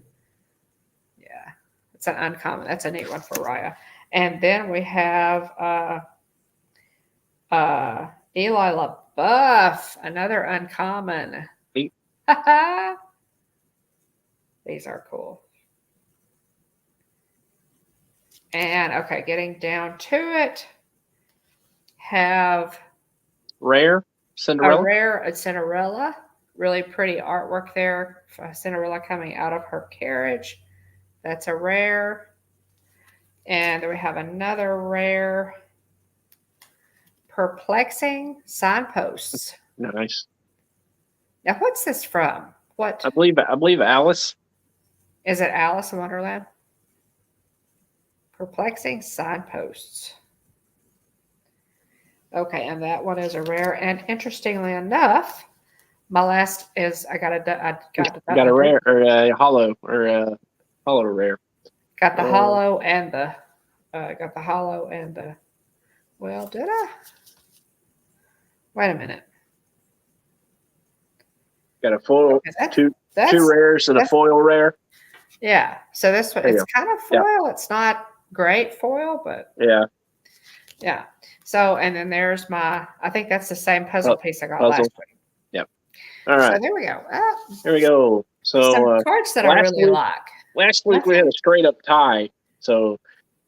Yeah, it's an uncommon. That's a neat one for Raya. And then we have Eli LaBeouf, another uncommon. Neat. These are cool. And okay, getting down to it, have rare Cinderella. A rare Cinderella. Really pretty artwork there. Cinderella coming out of her carriage. That's a rare. And we have another rare. Perplexing Signposts. Nice. Now, what's this from? What? I believe Alice. Is it Alice in Wonderland? Perplexing Signposts. Okay, and that one is a rare. And interestingly enough, my last is I got a rare or a hollow rare. Got the hollow and the well, did I? Wait a minute. Got a foil, Okay, two that's rares and a foil rare. Yeah. So this one, it's kind of foil. Yep. It's not great foil, but yeah. So, and then there's I think that's the same puzzle piece I got last week. Yep. All right. So there we go. There we go. So some cards that I really like. Last week we had a straight up tie. So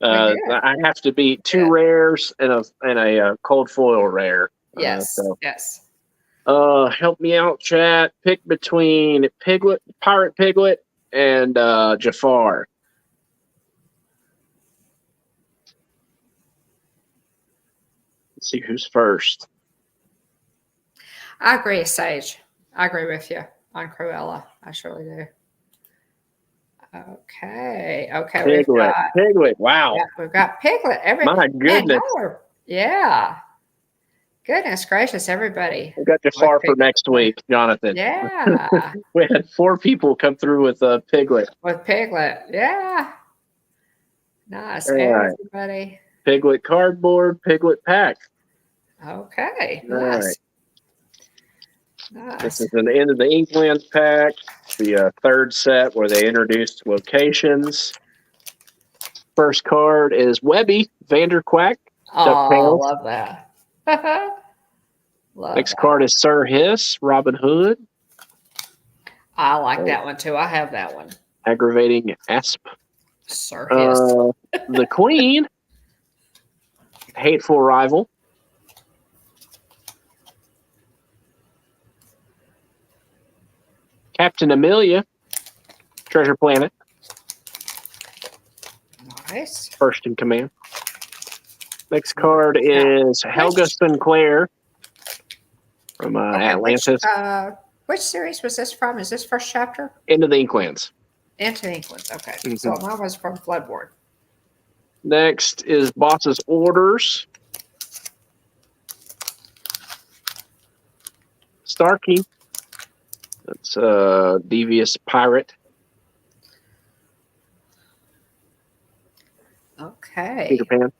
I have to beat two rares and a cold foil rare. Yes. Yes. Help me out, chat. Pick between Pirate Piglet, and Jafar. Let's see who's first. I agree, Sage. I agree with you on Cruella. I surely do. Okay. Piglet. Wow. Yeah, we've got Piglet. My goodness. Yeah. Goodness gracious, everybody. We got Jafar for next week, Jonathan. Yeah. We had 4 people come through with Piglet. With Piglet. Yeah. Nice. Everybody. Right. Piglet cardboard, Piglet pack. Okay. Nice. This is the end of the Inklands pack, the third set where they introduced locations. First card is Webby, Vanderquack. Oh, love that. Next card is Sir Hiss, Robin Hood. I like that one too. I have that one. Aggravating Asp. Sir Hiss. The Queen, Hateful Rival. Captain Amelia, Treasure Planet. Nice. First in command. Next card is Helga Sinclair from Atlantis. Which series was this from? Is this first chapter? Into the Inklands. Into the Inklands, okay. Mm-hmm. So mine was from Floodborn. Next is Boss's Orders. Starkey. That's Devious Pirate. Okay. Peter Pan.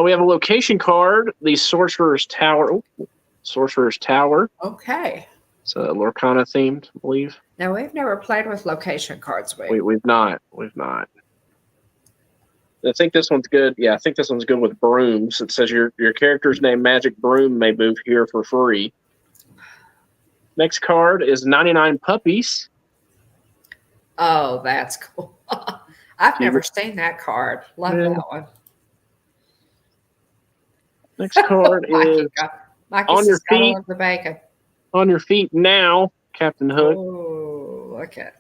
We have a location card, the Sorcerer's Tower. Oh, Sorcerer's Tower. Okay. It's Lorcana themed, I believe. Now, we've never played with location cards. We've not. I think this one's good. Yeah, I think this one's good with brooms. It says your character's name, Magic Broom, may move here for free. Next card is 99 Puppies. Oh, that's cool. I've never seen that card. Love that one. Next card is On Your Feet. The bacon. On Your Feet Now, Captain Hood. Oh, look at.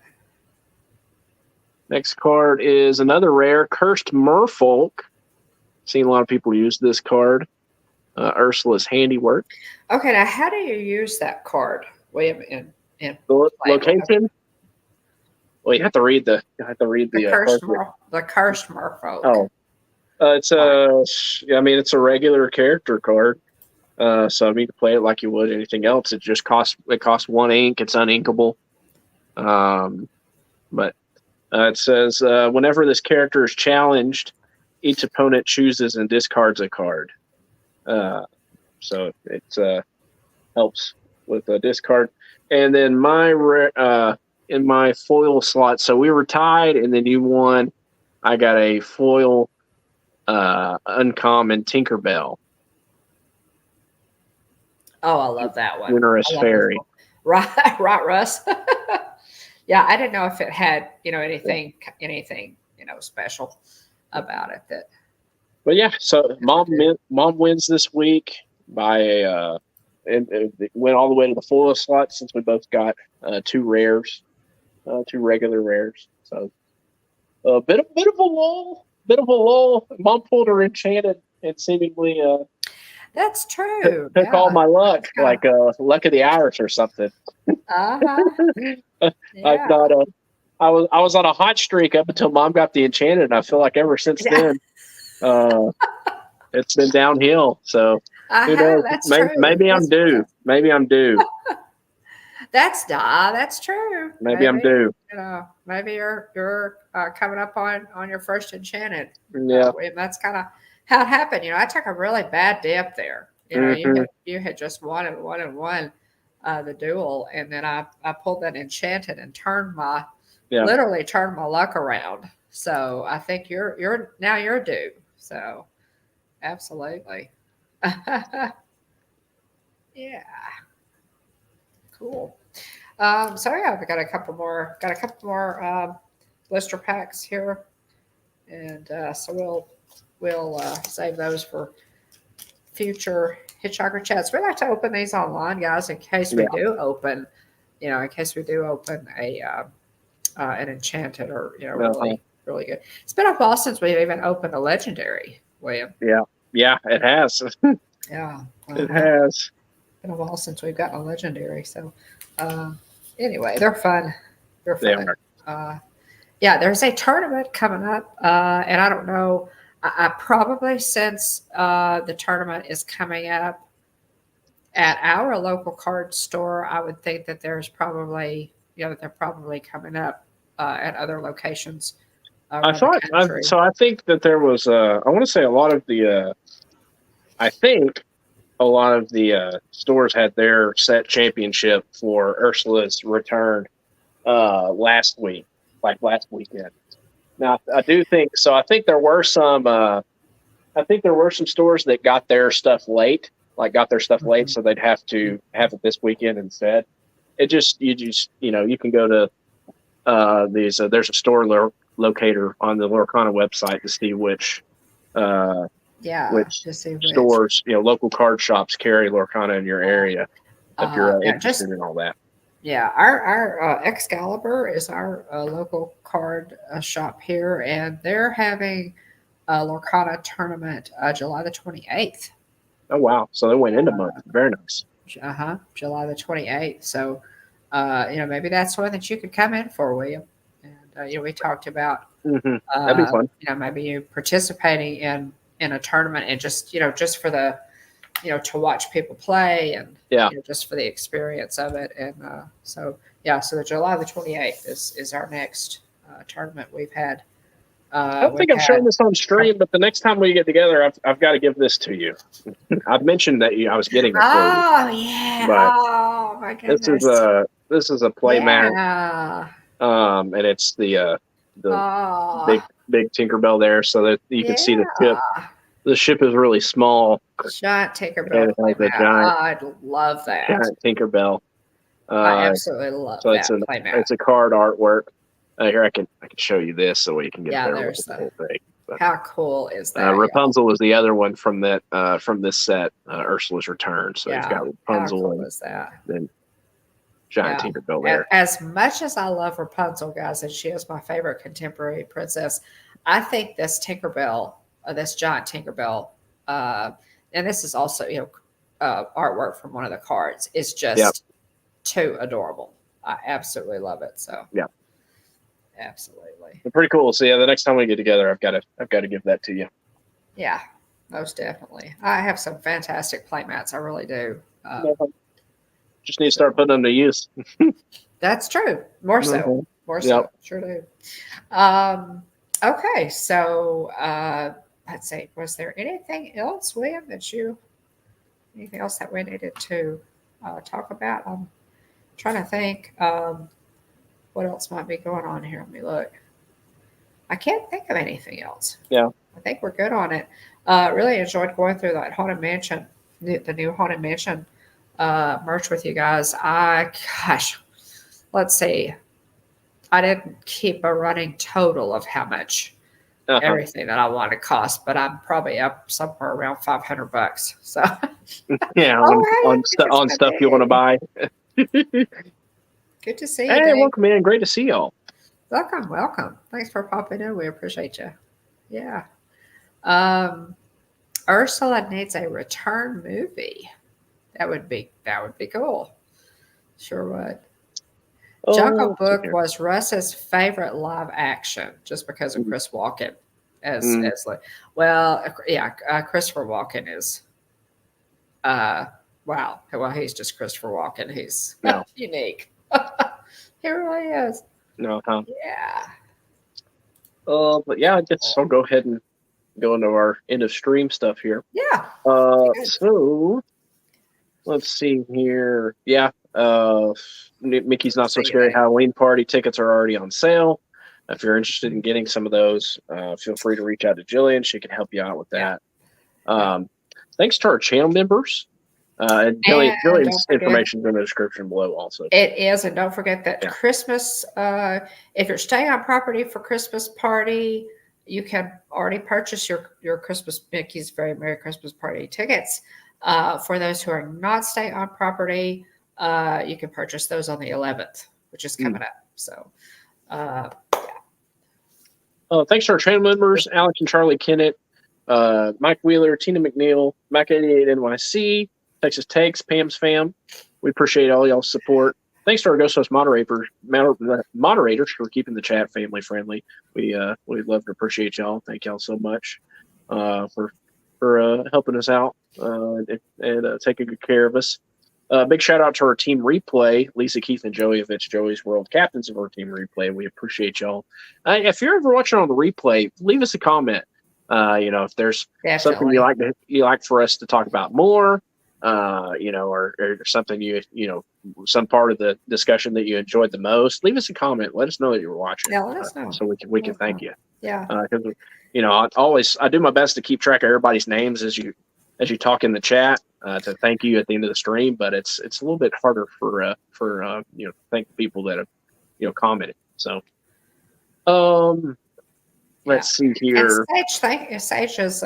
Next card is another rare, Cursed Merfolk. Seen a lot of people use this card. Ursula's Handiwork. Okay, now how do you use that card? In the location. Well, you have to read the cursed Merfolk. Oh, it's it's a regular character card. So I mean, to play it like you would anything else, it costs 1 ink. It's uninkable. But it says whenever this character is challenged, each opponent chooses and discards a card. So it helps with a discard. And then in my foil slot, so we were tied, and then you won. I got a foil uncommon Tinkerbell. Oh, I love that one. Winterous Fairy. Right, Russ. Yeah, I didn't know if it had anything special about it. But yeah, so mom wins this week by and it went all the way to the foil slot since we both got 2 rares, 2 regular rares. So a bit of a lull. Mom pulled her enchanted and seemingly that's true. Took all my luck, like luck of the Irish or something. Yeah. I was on a hot streak up until Mom got the enchanted, and I feel like ever since then it's been downhill. So who knows? Maybe I'm due. Maybe I'm due. That's true. Maybe I'm due. Maybe you're coming up on your first enchanted. Yeah, and that's kind of how it happened. I took a really bad dip there. You know, you had just won and won the duel, and then I pulled that enchanted and literally turned my luck around. So I think you're due. So absolutely. Yeah. Cool. So yeah, we got a couple more blister packs here, and so we'll save those for future Hitchhiker chats. We like to open these online, guys, in case we do open, in case we do open an enchanted or really really good. It's been a while since we've even opened a legendary, William. Yeah, it has. Yeah, it has been a while since we've gotten a legendary. So anyway, they're fun. They're fun. They are. Yeah, there's a tournament coming up, and I don't know. I probably, since the tournament is coming up at our local card store, I would think that there's probably, they're probably coming up at other locations. I think that there was, I want to say a lot of the, I think a lot of the stores had their set championship for Ursula's return last weekend. Now, I do think so. I think there were some. I think there were some stores that got their stuff late, so they'd have to have it this weekend instead. You can go to these. There's a store locator on the Lorcana website to see which stores, local card shops carry Lorcana in your area. If you're interested in all that. Yeah, our Excalibur is our local card shop here, and they're having a Lorcana tournament July the 28th. Oh, wow. So they went into month. Very nice. July the 28th. So, maybe that's one that you could come in for, William. And, we talked about, that'd be fun. Maybe you participating in a tournament and just for the, to watch people play and just for the experience of it. And so the July the 28th is our next tournament we've had. I don't think I've shown this on stream, but the next time we get together, I've got to give this to you. I've mentioned that I was getting it. Oh yeah! Oh my goodness! This is a play mat, and it's the big Tinkerbell there, so that you can see the ship. The ship is really small. Giant Tinkerbell play mat. I'd love that. Giant Tinkerbell. I absolutely love that play mat. It's a card artwork. Here I can show you this so we can get there with the whole thing. But, how cool is that? Rapunzel was the other one from this set, Ursula's Return. So you've got Rapunzel. How cool is that? Then Giant Tinkerbell there. As much as I love Rapunzel, guys, and she is my favorite contemporary princess, I think this Tinkerbell, this giant Tinkerbell, and this is also artwork from one of the cards, is just too adorable. I absolutely love it. So absolutely. They're pretty cool. So the next time we get together, I've got to give that to you. Yeah, most definitely. I have some fantastic playmats. I really do. Just need to start putting them to use. That's true. More so. More so. Yep. Sure do. Okay. So let's see. Was there anything else, William, anything else that we needed to talk about? I'm trying to think. What else might be going on here? Let me look. I can't think of anything else. Yeah. I think we're good on it. Really enjoyed going through that Haunted Mansion, the new Haunted Mansion merch with you guys. Let's see. I didn't keep a running total of how much everything that I want to cost, but I'm probably up somewhere around $500. So on stuff you want to buy. Good to see you. Hey, Dave. welcome in. Great to see y'all. Welcome. Thanks for popping in. We appreciate you. Yeah. Ursula needs a return movie. That would be cool. Sure would. Jungle Book was Russ's favorite live action, just because of Chris Walken Christopher Walken is wow. Well, he's just Christopher Walken. He's unique. He really is. No, huh? Yeah. But I guess I'll go ahead and go into our end of stream stuff here. Yeah. So let's see here. Yeah. Mickey's Not So Scary Halloween Party tickets are already on sale. If you're interested in getting some of those, feel free to reach out to Jillian. She can help you out with that. Thanks to our channel members. And Jillian's information is in the description below also. It is. And don't forget that Christmas, if you're staying on property for Christmas party, you can already purchase your Christmas Mickey's Very Merry Christmas Party tickets. For those who are not staying on property, you can purchase those on the 11th, which is coming up. So, thanks to our channel members, Alex and Charlie Kennett, Mike Wheeler, Tina McNeil, Mac88 NYC, Texas Takes, Pam's Fam. We appreciate all y'all's support. Thanks to our Ghost Host moderators for keeping the chat family friendly. We'd love to appreciate y'all. Thank y'all so much for helping us out and taking good care of us. Big shout out to our team replay, Lisa, Keith, and Joey of It's Joey's World, captains of our team replay. We appreciate y'all. If you're ever watching on the replay, leave us a comment. If there's something you like for us to talk about more, or something some part of the discussion that you enjoyed the most, leave us a comment. Let us know that you were watching. Yeah, let us know. So we can thank you. Yeah. Because I do my best to keep track of everybody's names as you talk in the chat to thank you at the end of the stream, but it's a little bit harder for thank people that have commented. So let's see here. And Sage is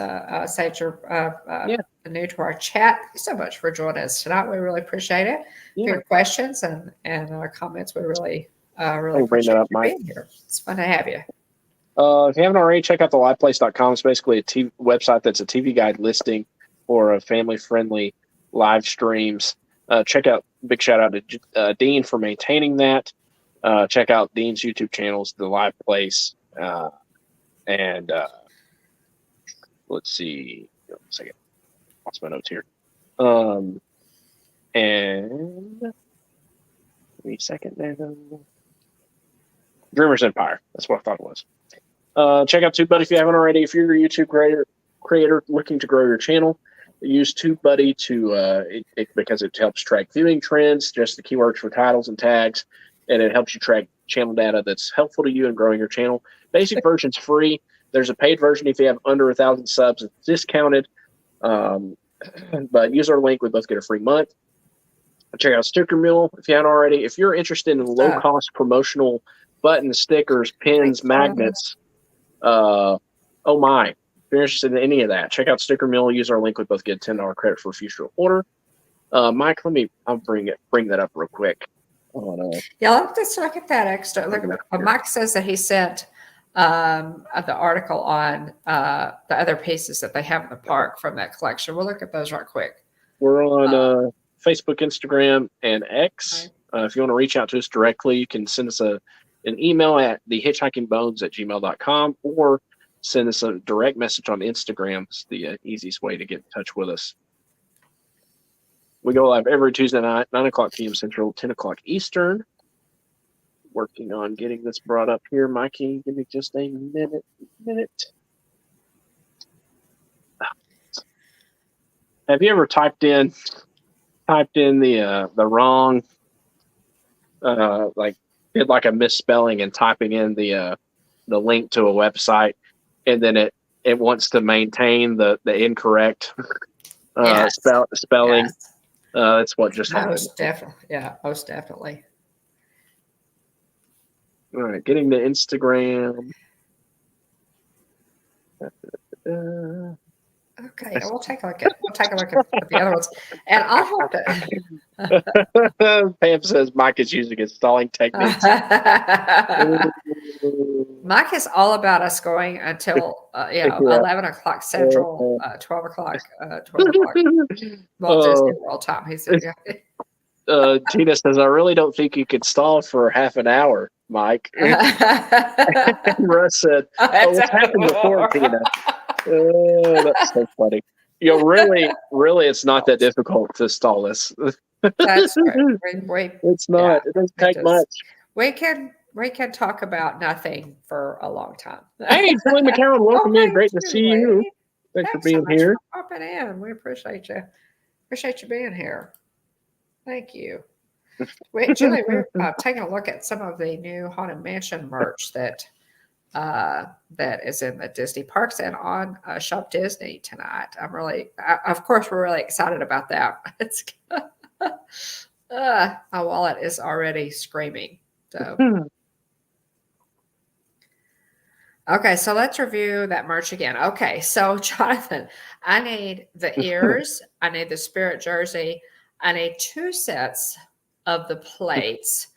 new to our chat. Thank you so much for joining us tonight. We really appreciate it. For your questions and comments, we really appreciate you being here. It's fun to have you. If you haven't already, check out the liveplace.com. It's basically a website that's a TV guide listing for family-friendly live streams. Big shout out to Dean for maintaining that. Check out Dean's YouTube channels, The Live Place, and let's see. One second. Lost my notes here. And give me a second there. Dreamer's Empire. That's what I thought it was. Check out TubeBuddy if you haven't already. If you're a YouTube creator looking to grow your channel, use TubeBuddy because it helps track viewing trends, just the keywords for titles and tags, and it helps you track channel data that's helpful to you in growing your channel. Basic version's free. There's a paid version if you have under 1,000 subs. It's discounted. But use our link. We both get a free month. Check out Stickermule if you haven't already. If you're interested in low-cost promotional buttons, stickers, pins, magnets, if you're interested in any of that, check out Stickermule. Use our link. We both get a $10 credit for a future order. Mike, I'll bring that up real quick. Let's look at that extra. Mike says that he sent the article on the other pieces that they have in the park from that collection. We'll look at those right quick. We're on Facebook, Instagram, and X. If you want to reach out to us directly, you can send us an email at thehitchhikingbones@gmail.com or send us a direct message on Instagram. It's the easiest way to get in touch with us. We go live every Tuesday night, 9 o'clock p.m. Central, 10 o'clock Eastern. Working on getting this brought up here, Mikey. Give me just a minute. Have you ever typed in the wrong, did like a misspelling and typing in the link to a website, and then it wants to maintain the incorrect spelling? Yes. That's what just happened. Most definitely. All right, getting the Instagram. Okay, we'll take a look at the other ones, and I'll have to. Pam says Mike is using his stalling techniques. Mike is all about us going until 11 o'clock Central, 12 o'clock Walt Disney World time. He said, Tina says, I really don't think you could stall for half an hour, Mike. And Russ said, what's happened before, Tina? That's so funny. Really, it's not that difficult to stall this. That's right. It's not. It doesn't take much. We can we can talk about nothing for a long time. Hey, Julie McCowan, welcome in. Hey, Great to see you. Julie. Thanks for Thanks so being much here. for popping in. We appreciate you. Appreciate you being here. Thank you. Julie, we're taking a look at some of the new Haunted Mansion merch that is in the Disney parks and on Shop Disney tonight. Of course, we're really excited about that. It's my wallet is already screaming. So, okay, so let's review that merch again. Okay, so Jonathan, I need the ears, I need the spirit jersey, I need 2 sets of the plates.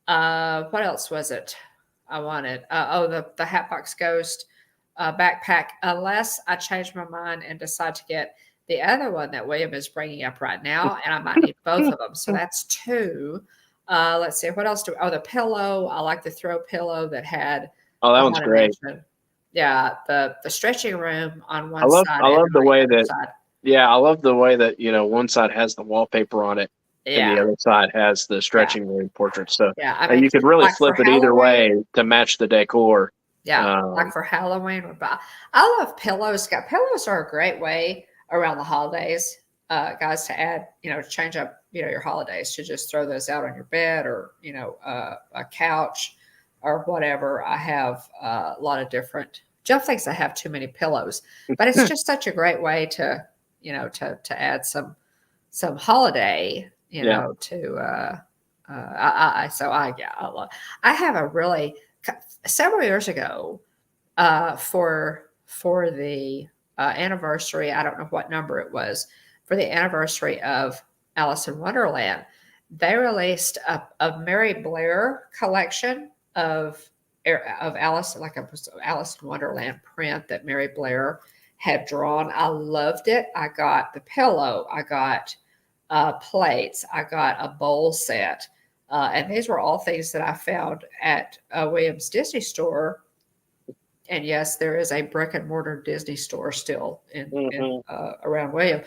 What else was it I wanted? The Hatbox Ghost backpack, unless I change my mind and decide to get the other one that William is bringing up right now, and I might need both of them. So that's 2. Let's see, what else the pillow. I like the throw pillow that had. Oh, that one's great. Yeah, the stretching room on one side. I love the way that. Side. Yeah, I love the way that one side has the wallpaper on it, and the other side has the stretching room portrait. So you could really flip it either way to match the decor. Yeah, like for Halloween. I love pillows. Pillows are a great way around the holidays, guys, to add, to change up, your holidays, to just throw those out on your bed or, a couch or whatever. I have a lot of different. Jeff thinks I have too many pillows, but it's just such a great way to, to add some holiday, to. I love. I have a really. Several years ago, for the anniversary, I don't know what number it was, for the anniversary of Alice in Wonderland, they released a Mary Blair collection of Alice, like a Alice in Wonderland print that Mary Blair had drawn. I loved it. I got the pillow. I got plates. I got a bowl set. And these were all things that I found at Williams Disney Store. And yes, there is a brick and mortar Disney store still in around William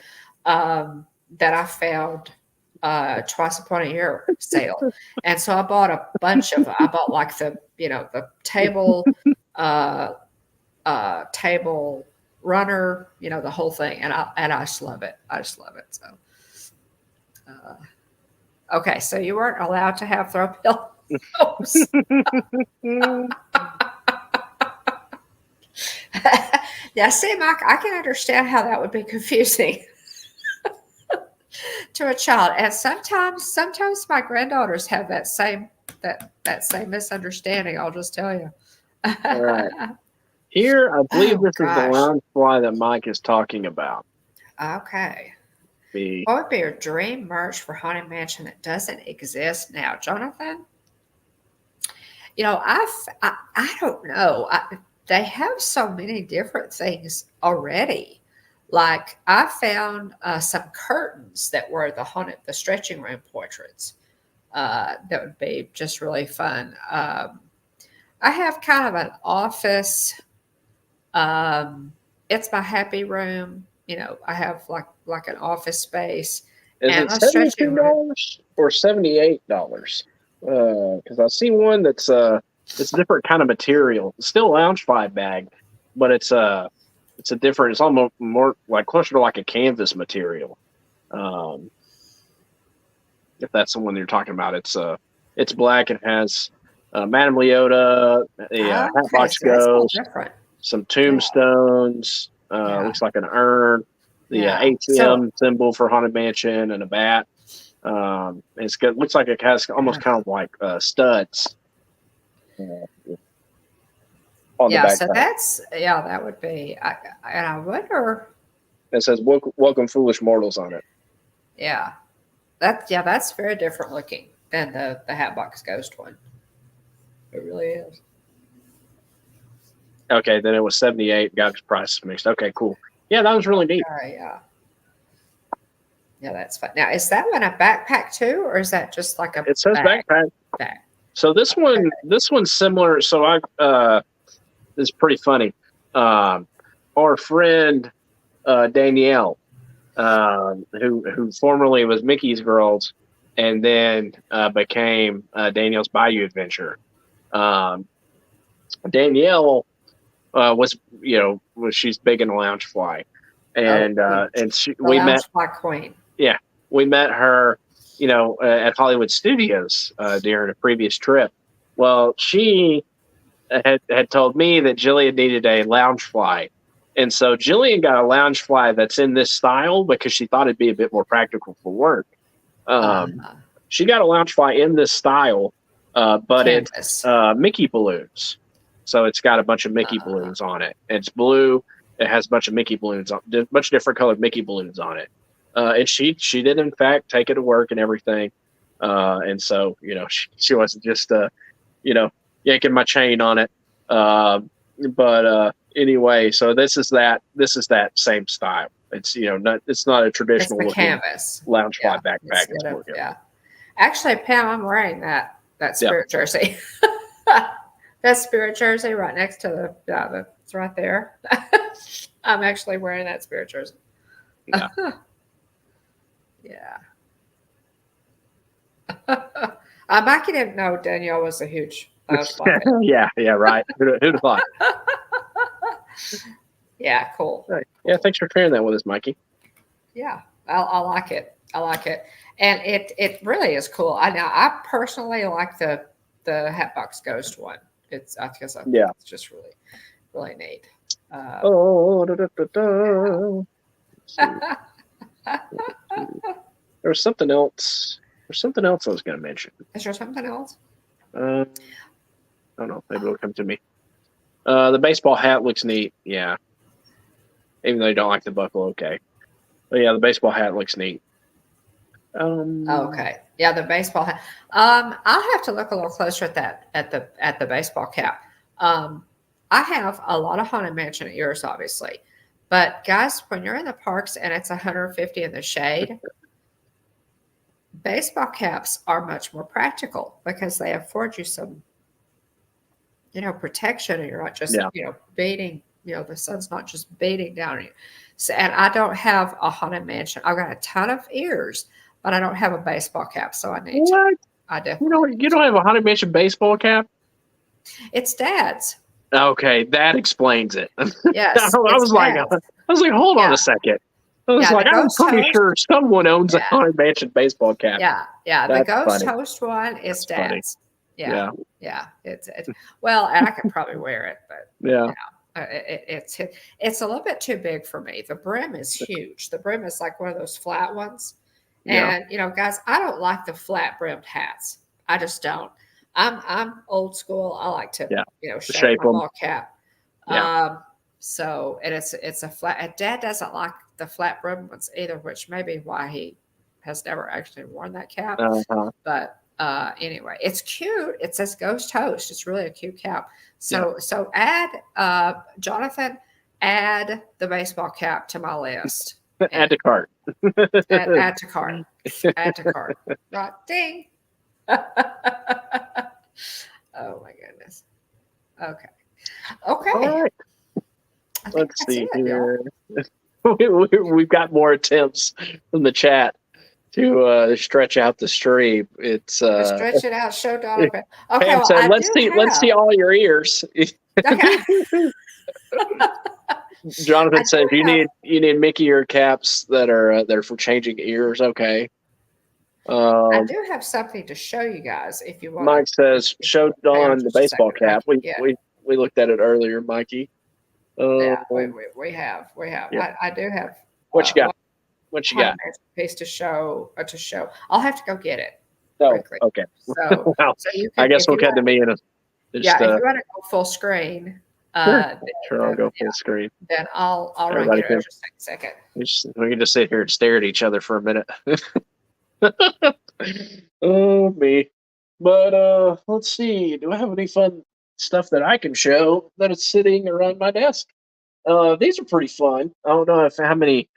that I found twice upon a year sale. And so I bought a bunch of. I bought like the table table runner, the whole thing, and I just love it. I just love it. So. Okay, so you weren't allowed to have throw pillows. Yeah, see, Mike, I can understand how that would be confusing to a child. And sometimes my granddaughters have that same misunderstanding. I'll just tell you. All right. Here, I believe this is the lounge fly that Mike is talking about. Okay. What would be your dream merch for Haunted Mansion that doesn't exist now, Jonathan? I don't know. They have so many different things already. Like I found some curtains that were the stretching room portraits. That would be just really fun. I have kind of an office. It's my happy room. I have like an office space. Is it $72 or $78? Because I see one that's it's a different kind of material. It's still a Loungefly bag, but it's a different. It's almost more like closer to like a canvas material. If that's the one you're talking about, it's black and has Madame Leota, Hatbox Ghost, some tombstones. Looks like an urn, the ATM symbol for Haunted Mansion, and a bat. Looks like it has almost kind of like studs. On the back so that would be. And I wonder. It says "Welcome, foolish mortals" on it. Yeah, that's very different looking than the Hatbox Ghost one. It really is. Okay, then it was 78. Got its price mixed. Okay, cool. Yeah, that was really neat. Yeah, that's fun. Now, is that one a backpack too, or is that just like a? It says backpack. So this one's similar. So it's pretty funny. Our friend Danielle, who formerly was Mickey's Girls, and then became Danielle's Bayou Adventure. Danielle was she's big in Loungefly, and we met. Loungefly queen. Yeah, we met her, at Hollywood Studios during a previous trip. Well, she had told me that Jillian needed a Loungefly, and so Jillian got a Loungefly that's in this style because she thought it'd be a bit more practical for work. She got a Loungefly in this style, but Canvas. It's Mickey balloons. So it's got a bunch of Mickey balloons on it. It's blue. It has a bunch of Mickey balloons on, a bunch of different colored Mickey balloons on it. And she did in fact take it to work and everything. And so she wasn't just yanking my chain on it. But anyway, so this is that same style. It's it's not a traditional it's the canvas Loungefly backpack. Yeah. Actually, Pam, I'm wearing that spirit jersey. That spirit jersey right next to it's right there. I'm actually wearing that spirit jersey. Yeah. Yeah. Mikey didn't know Danielle was a huge yeah, right. Who'd have thought? Yeah, cool. Right. Yeah, thanks for sharing that with us, Mikey. Yeah, I like it. I like it, and it really is cool. I personally like the Hatbox Ghost one. I think it's just really really neat. There was something else. There's something else I was going to mention. Is there something else? I don't know. Maybe it'll come to me. The baseball hat looks neat. Yeah. Even though you don't like the buckle, okay. But yeah, the baseball hat looks neat. Okay. Yeah, the baseball hat. I'll have to look a little closer at the baseball cap. I have a lot of Haunted Mansion ears, obviously. But guys, when you're in the parks and it's 150 in the shade, baseball caps are much more practical because they afford you some, protection, and you're not just, beating, the sun's not just beating down on you. So, and I don't have a Haunted Mansion. I've got a ton of ears, but I don't have a baseball cap, so I need to. I definitely. You don't have a Haunted Mansion baseball cap? It's Dad's. Okay, that explains it. Yes, I was like, hold on a second. I was I'm pretty sure someone owns a Haunted Mansion baseball cap. Yeah. The Ghost Toast one is Dad's. Yeah. It's well, and I could probably wear it, but it's a little bit too big for me. The brim is huge. The brim is like one of those flat ones, and guys, I don't like the flat brimmed hats. I just don't. I'm old school. I like to shape my ball cap. So, and it's a flat. And Dad doesn't like the flat brim ones either, which may be why he has never actually worn that cap. But anyway, it's cute. It says Ghost Host. It's really a cute cap. So add Jonathan, add the baseball cap to my list. Add to cart. add to cart. Add to cart. Right, ding. Oh my goodness. Okay. All right. Let's see here. We've got more attempts from the chat to stretch out the stream. It's stretch it out. Show Donovan. Okay. Well, so let's see all your ears. Okay. Jonathan says you need Mickey ear caps that are for changing ears. Okay. I do have something to show you guys if you want. Mike says show Don the baseball cap. We looked at it earlier, Mikey. We have. Yeah. I do have. What you got? What you got? Piece to show. I'll have to go get it. Oh, quickly. Okay. So, well, so you can, I guess we'll cut to me in a. If you want to go full screen. Sure, I'll go full screen. Then I'll run you over just a second. We can just sit here and stare at each other for a minute. Oh me. But let's see. Do I have any fun stuff that I can show that is sitting around my desk? These are pretty fun. I don't know how many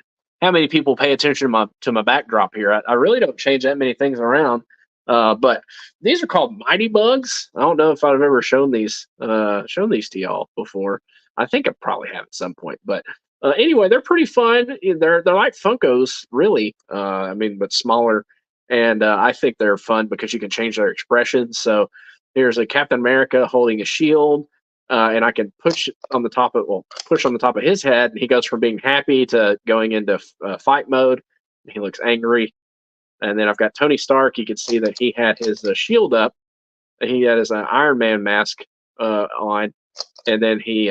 people pay attention to my backdrop here. I really don't change that many things around. But these are called Mighty Bugs. I don't know if I've ever shown these to y'all before. I think I probably have at some point. But anyway, they're pretty fun. They're like Funkos, really. But smaller. And I think they're fun because you can change their expressions. So here's a Captain America holding a shield, and I can push on the top of his head, and he goes from being happy to going into fight mode. He looks angry. And then I've got Tony Stark. You can see that he had his shield up. He had his Iron Man mask on, and then he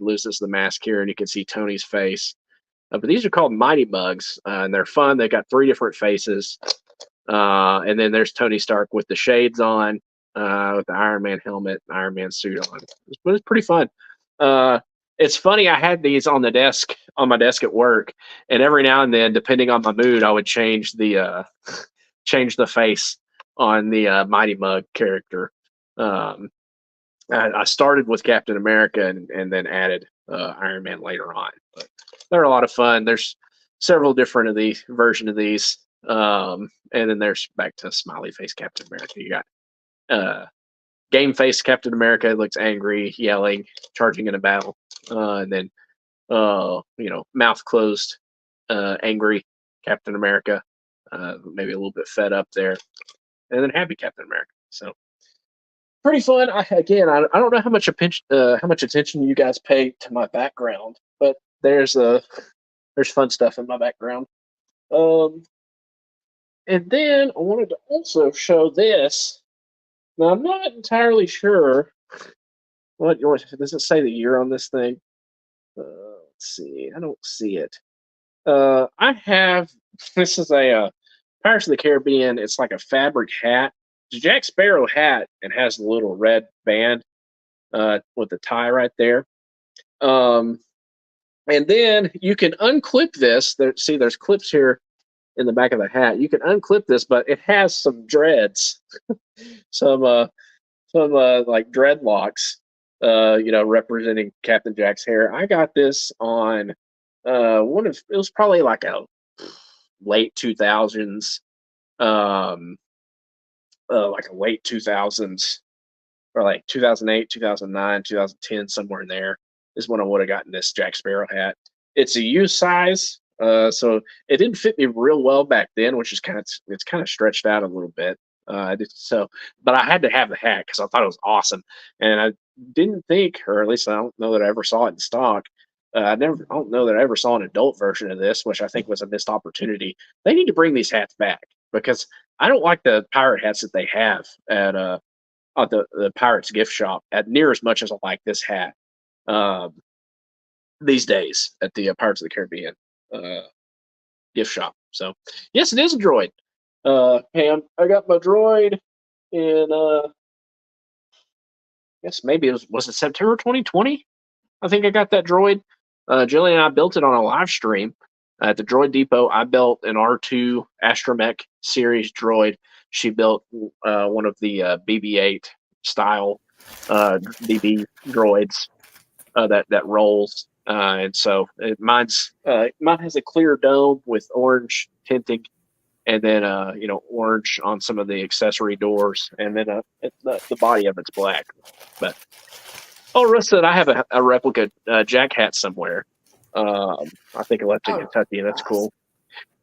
loses the mask here, and you can see Tony's face. But these are called Mighty Bugs, and they're fun. They got 3 different faces, and then there's Tony Stark with the shades on, with the Iron Man helmet, Iron Man suit on. But it's pretty fun. It's funny. I had these on my desk at work, and every now and then, depending on my mood, I would change the face on the Mighty Mug character. I started with Captain America and then added Iron Man later on. But they're a lot of fun. There's several different of these version of these, and then there's back to smiley face Captain America. You got game face Captain America. Looks angry, yelling, charging in a battle, and then mouth closed, angry Captain America, maybe a little bit fed up there, and then happy Captain America. So pretty fun. I don't know how much attention you guys pay to my background, but there's fun stuff in my background. And then I wanted to also show this. Now I'm not entirely sure what does it say the year on this thing? Let's see. I don't see it. I have this is a Pirates of the Caribbean. It's like a fabric hat. It's a Jack Sparrow hat and has a little red band with the tie right there. And then you can unclip this. There's clips here in the back of the hat. You can unclip this, but it has some dreads, some like dreadlocks, representing Captain Jack's hair. I got this on it was probably like a late 2000s, like a late 2000s, or like 2008, 2009, 2010, somewhere in there is when I would have gotten this Jack Sparrow hat. It's a U size, so it didn't fit me real well back then, which is it's kind of stretched out a little bit. But I had to have the hat because I thought it was awesome, and I didn't think, or at least I don't know that I ever saw it in stock. I don't know that I ever saw an adult version of this, which I think was a missed opportunity. They need to bring these hats back because I don't like the pirate hats that they have at the Pirates gift shop at near as much as I like this hat these days at the Pirates of the Caribbean gift shop. So yes, it is a droid. Pam, I got my droid in I guess maybe was it September 2020? I think I got that droid. Jillian and I built it on a live stream at the Droid Depot. I built an R2 Astromech series droid. She built one of the BB-8 style BB droids that rolls. And so mine has a clear dome with orange tinting, and then orange on some of the accessory doors, and then the body of it's black. But Russ said I have a replica Jack hat somewhere. I think I left in Kentucky, and that's cool.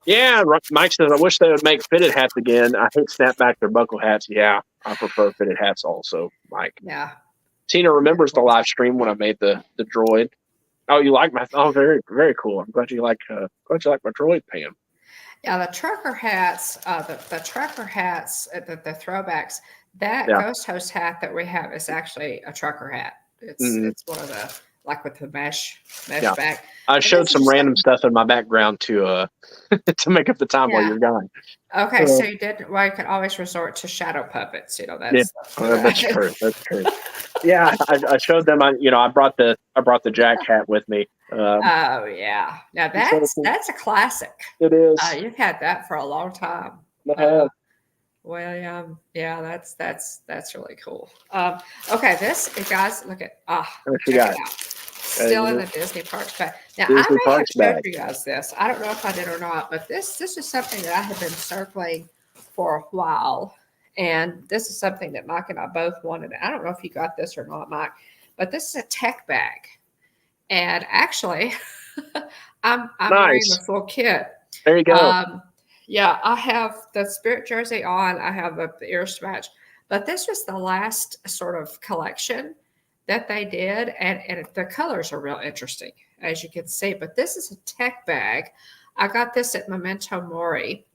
Yeah, Mike says, I wish they would make fitted hats again. I hate snapback or buckle hats. Yeah, I prefer fitted hats also, Mike. Yeah. Tina remembers the live stream when I made the droid. Oh, you like very, very cool. I'm glad you like my droid, Pam. Yeah, the trucker hats, the trucker hats, the throwbacks, that Ghost Host hat that we have is actually a trucker hat. It's one of the, like with the mesh back. I showed some random stuff in my background to make up the time while you're gone. Okay, so you did. Well, you can always resort to shadow puppets. That's true. That's true. Yeah, I showed them. I brought the Jack hat with me. Oh yeah, now that's a classic. It is. You've had that for a long time. Well, yeah, that's really cool. Okay, this, guys, look at what you got? Still in the Disney parks bag. Now I may have showed you guys this. I don't know if I did or not, but this is something that I have been circling for a while, and this is something that Mike and I both wanted. I don't know if you got this or not, Mike, but this is a tech bag, and actually, I'm wearing the full kit. There you go. Yeah, I have the Spirit jersey on. I have the ear scratch, But this was the last sort of collection that they did, and the colors are real interesting, as you can see. But this is a tech bag. I got this at Memento Mori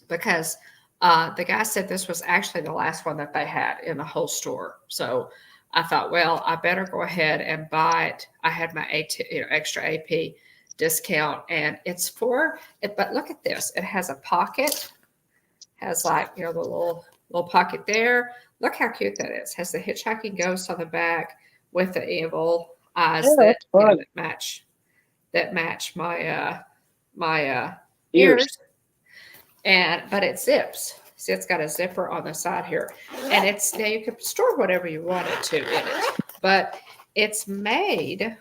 because the guy said this was actually the last one that they had in the whole store. So I thought, well, I better go ahead and buy it. I had my extra AP discount, and it's for it. But look at this; it has a pocket, has like the little pocket there. Look how cute that is. Has the Hitchhiking Ghost on the back with the evil eyes that match my ears. But it zips. See, it's got a zipper on the side here, and now you can store whatever you wanted to in it. But it's made.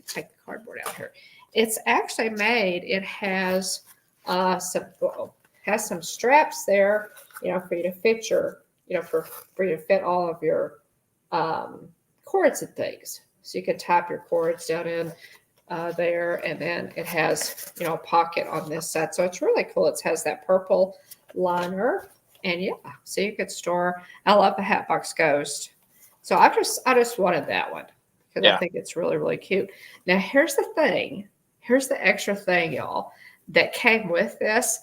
Take the cardboard out here. It's actually made. It has some straps there, for you to fit for you to fit all of your cords and things. So you can tap your cords down in there, and then it has a pocket on this side. So it's really cool. It has that purple liner, and so you could store. I love the Hatbox Ghost. So I just wanted that one because I think it's really, really cute. Now here's the thing. Here's the extra thing, y'all, that came with this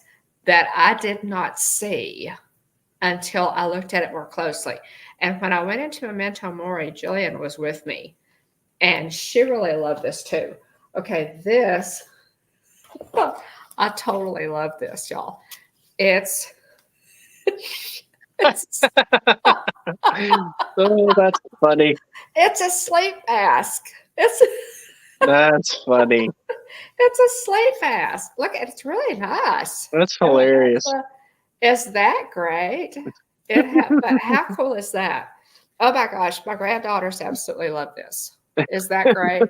that I did not see until I looked at it more closely. And when I went into Memento Mori, Jillian was with me, and she really loved this too. Okay, this, I totally love this, y'all. It's oh, that's funny. It's a sleep mask. That's funny. It's a sleep mask. Look, it's really nice. That's hilarious. Is that great? But how cool is that? Oh my gosh, my granddaughters absolutely love this. Is that great?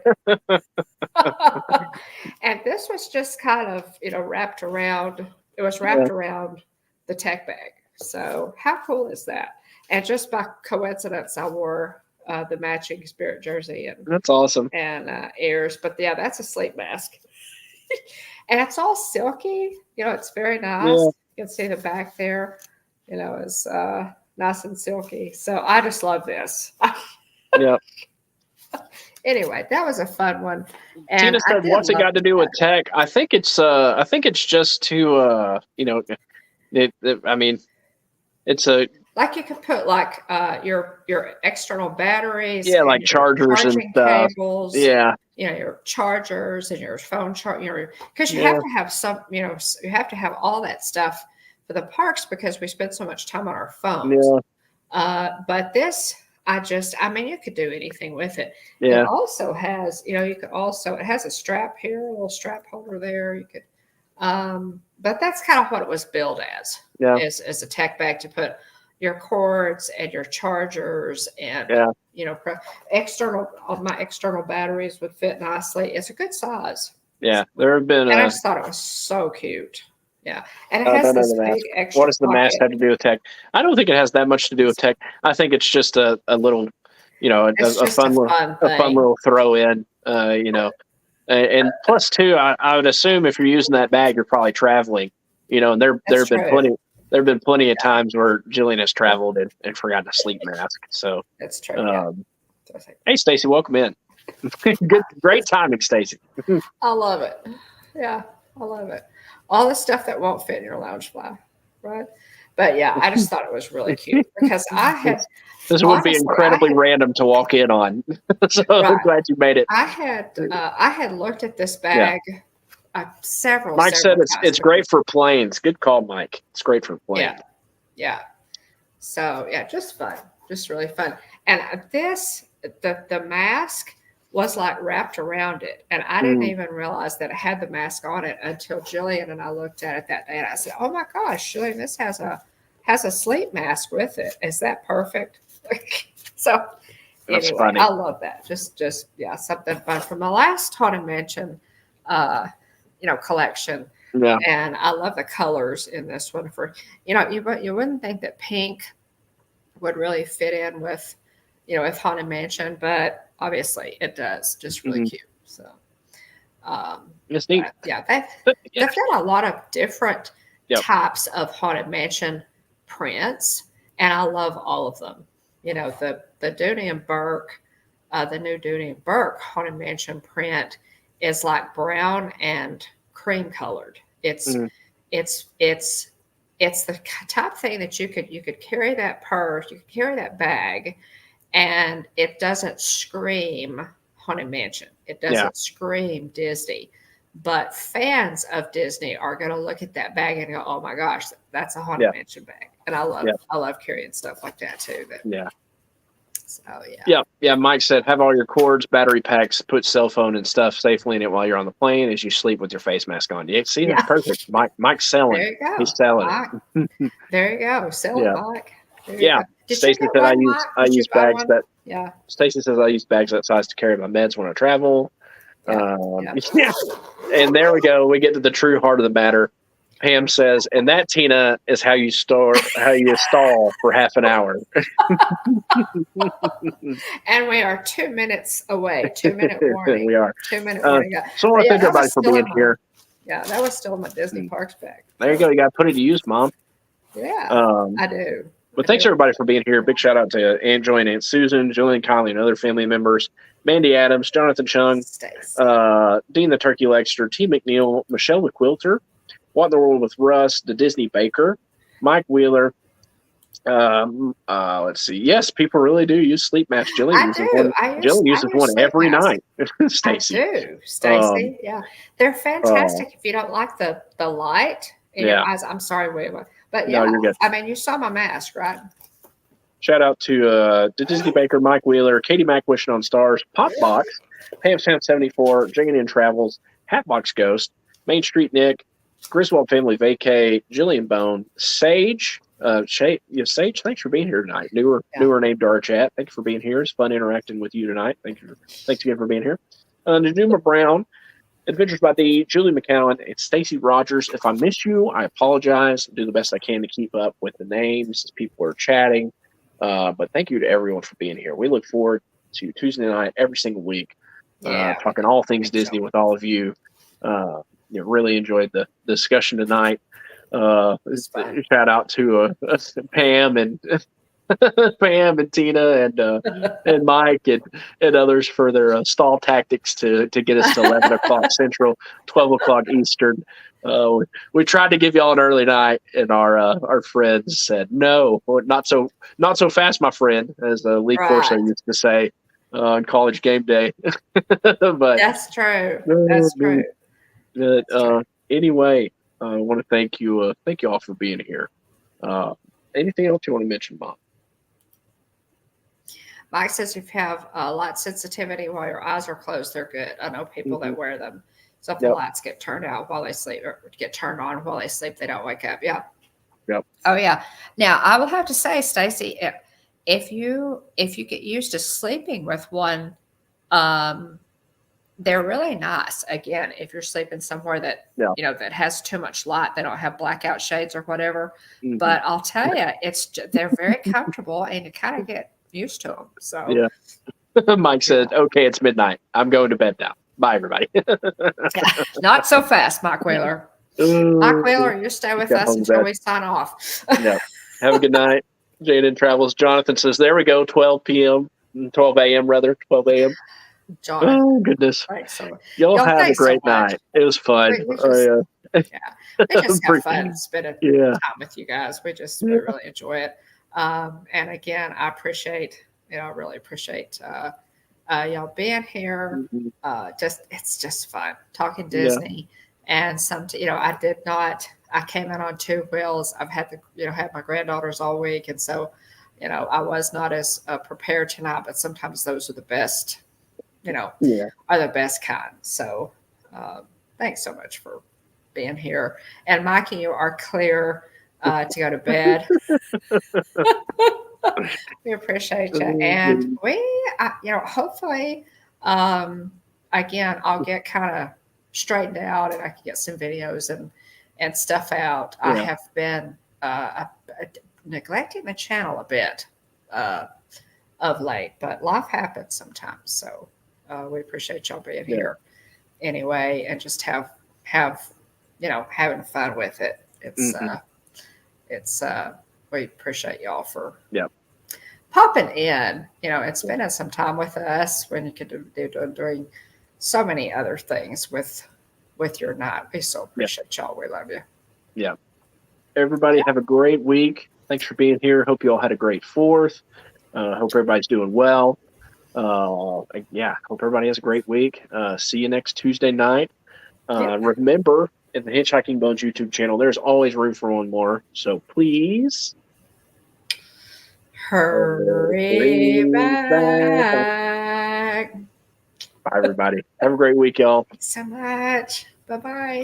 And this was just kind of, wrapped around. It was wrapped around the tech bag. So how cool is that? And just by coincidence, I wore the matching Spirit jersey, and that's awesome. And ears. But that's a sleep mask, and it's all silky. It's very nice. Yeah. You can see the back there. Is nice and silky. So I just love this. Yeah. Anyway, that was a fun one. And Tina said, "What's it got to do with tech?" I think it's just to it's a like you could put like your external batteries, like chargers and stuff. Cables, your chargers and your phone charger. Because you have to have some, you have to have all that stuff for the parks because we spend so much time on our phones. Yeah. But this. You could do anything with it. Yeah. It also has, it has a strap here, a little strap holder there. You could, but that's kind of what it was billed as. Yeah. As a tech bag to put your cords and your chargers and, my external batteries would fit nicely. It's a good size. Yeah. There have been, and I just thought it was so cute. Yeah, and it has this big extra. What does the mask have to do with tech? I don't think it has that much to do with tech. I think it's just a little, a fun little throw in, and plus too, I would assume if you're using that bag, you're probably traveling, and there have been plenty of times where Jillian has traveled and forgotten a sleep mask. So that's true. Hey, Stacy, welcome in. Great timing, Stacy. I love it. Yeah, I love it. All the stuff that won't fit in your Loungefly, right? But yeah, I just thought it was really cute because this would be incredibly random to walk in on. So I'm glad you made it. I had looked at this bag several. Mike said it's great for planes. Good call, Mike. It's great for planes. Yeah. So just fun, just really fun. And the mask was like wrapped around it. And I didn't even realize that it had the mask on it until Jillian and I looked at it that day. And I said, oh my gosh, Jillian, this has a sleep mask with it. Is that perfect? So anyway, funny. I love that. Just something fun from the last Haunted Mansion, collection. Yeah. And I love the colors in this one you wouldn't think that pink would really fit in with, with Haunted Mansion, but obviously it does. Just really cute. So it's neat. They've got a lot of different types of Haunted Mansion prints, and I love all of them. The Dooney and Burke, the new Dooney and Burke Haunted Mansion print is like brown and cream colored. It's Mm. it's the type of thing that you could carry that purse, you could carry that bag, and it doesn't scream Haunted Mansion. It doesn't scream Disney. But fans of Disney are going to look at that bag and go, "Oh my gosh, that's a Haunted Mansion bag." And I love carrying stuff like that too. So yeah. Mike said, have all your cords, battery packs, put cell phone and stuff safely in it while you're on the plane as you sleep with your face mask on. Yeah, see, that's perfect. Mike's selling. There you go. He's selling it. There you go. Sell it, Mike. Stacy said I use bags that. Yeah. Stacy says I use bags that size to carry my meds when I travel. Yeah. And there we go. We get to the true heart of the matter. Pam says, and that, Tina, is how you stall for half an hour. And we are 2 minutes away. 2-minute warning. We are. 2-minute warning. So I want to thank everybody for being here. Yeah, that was still in my Disney Parks bag. There you go. You got to put it to use, Mom. Yeah, I do. But thanks everybody for being here. Big shout out to Aunt Joy and Aunt Susan, Jillian, Kylie, and other family members. Mandy Adams, Jonathan Chung, Dean the Turkey Lexter, T. McNeil, Michelle the Quilter, What in the World with Russ, the Disney Baker, Mike Wheeler. Let's see. Yes, people really do use sleep masks. Jillian uses one every night. Stacy. I do. Stacy, yeah. They're fantastic if you don't like the light in your eyes. I'm sorry, William. But yeah, no, you're good. I mean, you saw my mask, right? Shout out to the Disney Baker, Mike Wheeler, Katie Mack wishing on stars, Popbox, Pam Sam 74, Jiggin' in Travels, Hatbox Ghost, Main Street Nick, Griswold Family Vacay, Jillian Bone, Sage. Sage, thanks for being here tonight. Newer name to our chat. Thank you for being here. It's fun interacting with you tonight. Thanks again for being here. Najuma Brown, Adventures by D, Julie McCowan, it's Stacy Rogers. If I miss you, I apologize. Do the best I can to keep up with the names as people are chatting. But thank you to everyone for being here. We look forward to Tuesday night every single week, talking all things Disney with all of you. Really enjoyed the discussion tonight. Shout out to Pam and Pam and Tina and Mike and others for their stall tactics to get us to 11 o'clock Central, 12 o'clock Eastern. We tried to give y'all an early night, and our friends said no, not so fast, my friend, as Lee Corso used to say on College Game Day. But that's true. That's true. But anyway, I want to thank you all for being here. Anything else you want to mention, Bob? Mike says if you have light sensitivity while your eyes are closed, they're good. I know people that wear them. So if the lights get turned out while they sleep or get turned on while they sleep, they don't wake up. Yeah. Yep. Oh yeah. Now I will have to say, Stacy, if you get used to sleeping with one, they're really nice. Again, if you're sleeping somewhere that that has too much light, they don't have blackout shades or whatever. Mm-hmm. But I'll tell you, they're very comfortable, and you kind of get used to them. So yeah. Mike said, "Okay, it's midnight. I'm going to bed now. Bye, everybody." Not so fast, Mike Wheeler. Mike Wheeler, you stay with us until we sign off. Yeah. Have a good night. Jaden Travels. Jonathan says, "There we go. 12 a.m. 12 a.m. rather. 12 a.m." Jonathan. Oh goodness! Y'all have a great night. It was fun. We just have fun spending time with you guys. We really enjoy it. And again, I really appreciate y'all being here. It's just fun talking Disney. And I came in on two wheels. I've had had my granddaughters all week, and so I was not as prepared tonight. But sometimes those are the best. Are the best kind. So thanks so much for being here. And Mikey, you are clear to go to bed. We appreciate you. And hopefully, again, I'll get kind of straightened out and I can get some videos and stuff out. I have been neglecting the channel a bit of late, but life happens sometimes. So we appreciate y'all being here anyway, and just having fun with it. It's we appreciate y'all for Yeah. popping in, and spending some time with us when you could do doing so many other things with your night. We so appreciate y'all. We love you. Yeah. Everybody have a great week. Thanks for being here. Hope you all had a great 4th. Hope everybody's doing well. Hope everybody has a great week. See you next Tuesday night. Remember, in the Hitchhiking Bones YouTube channel, there's always room for one more. So please hurry back. Bye, everybody. Have a great week, y'all. Thanks so much. Bye-bye.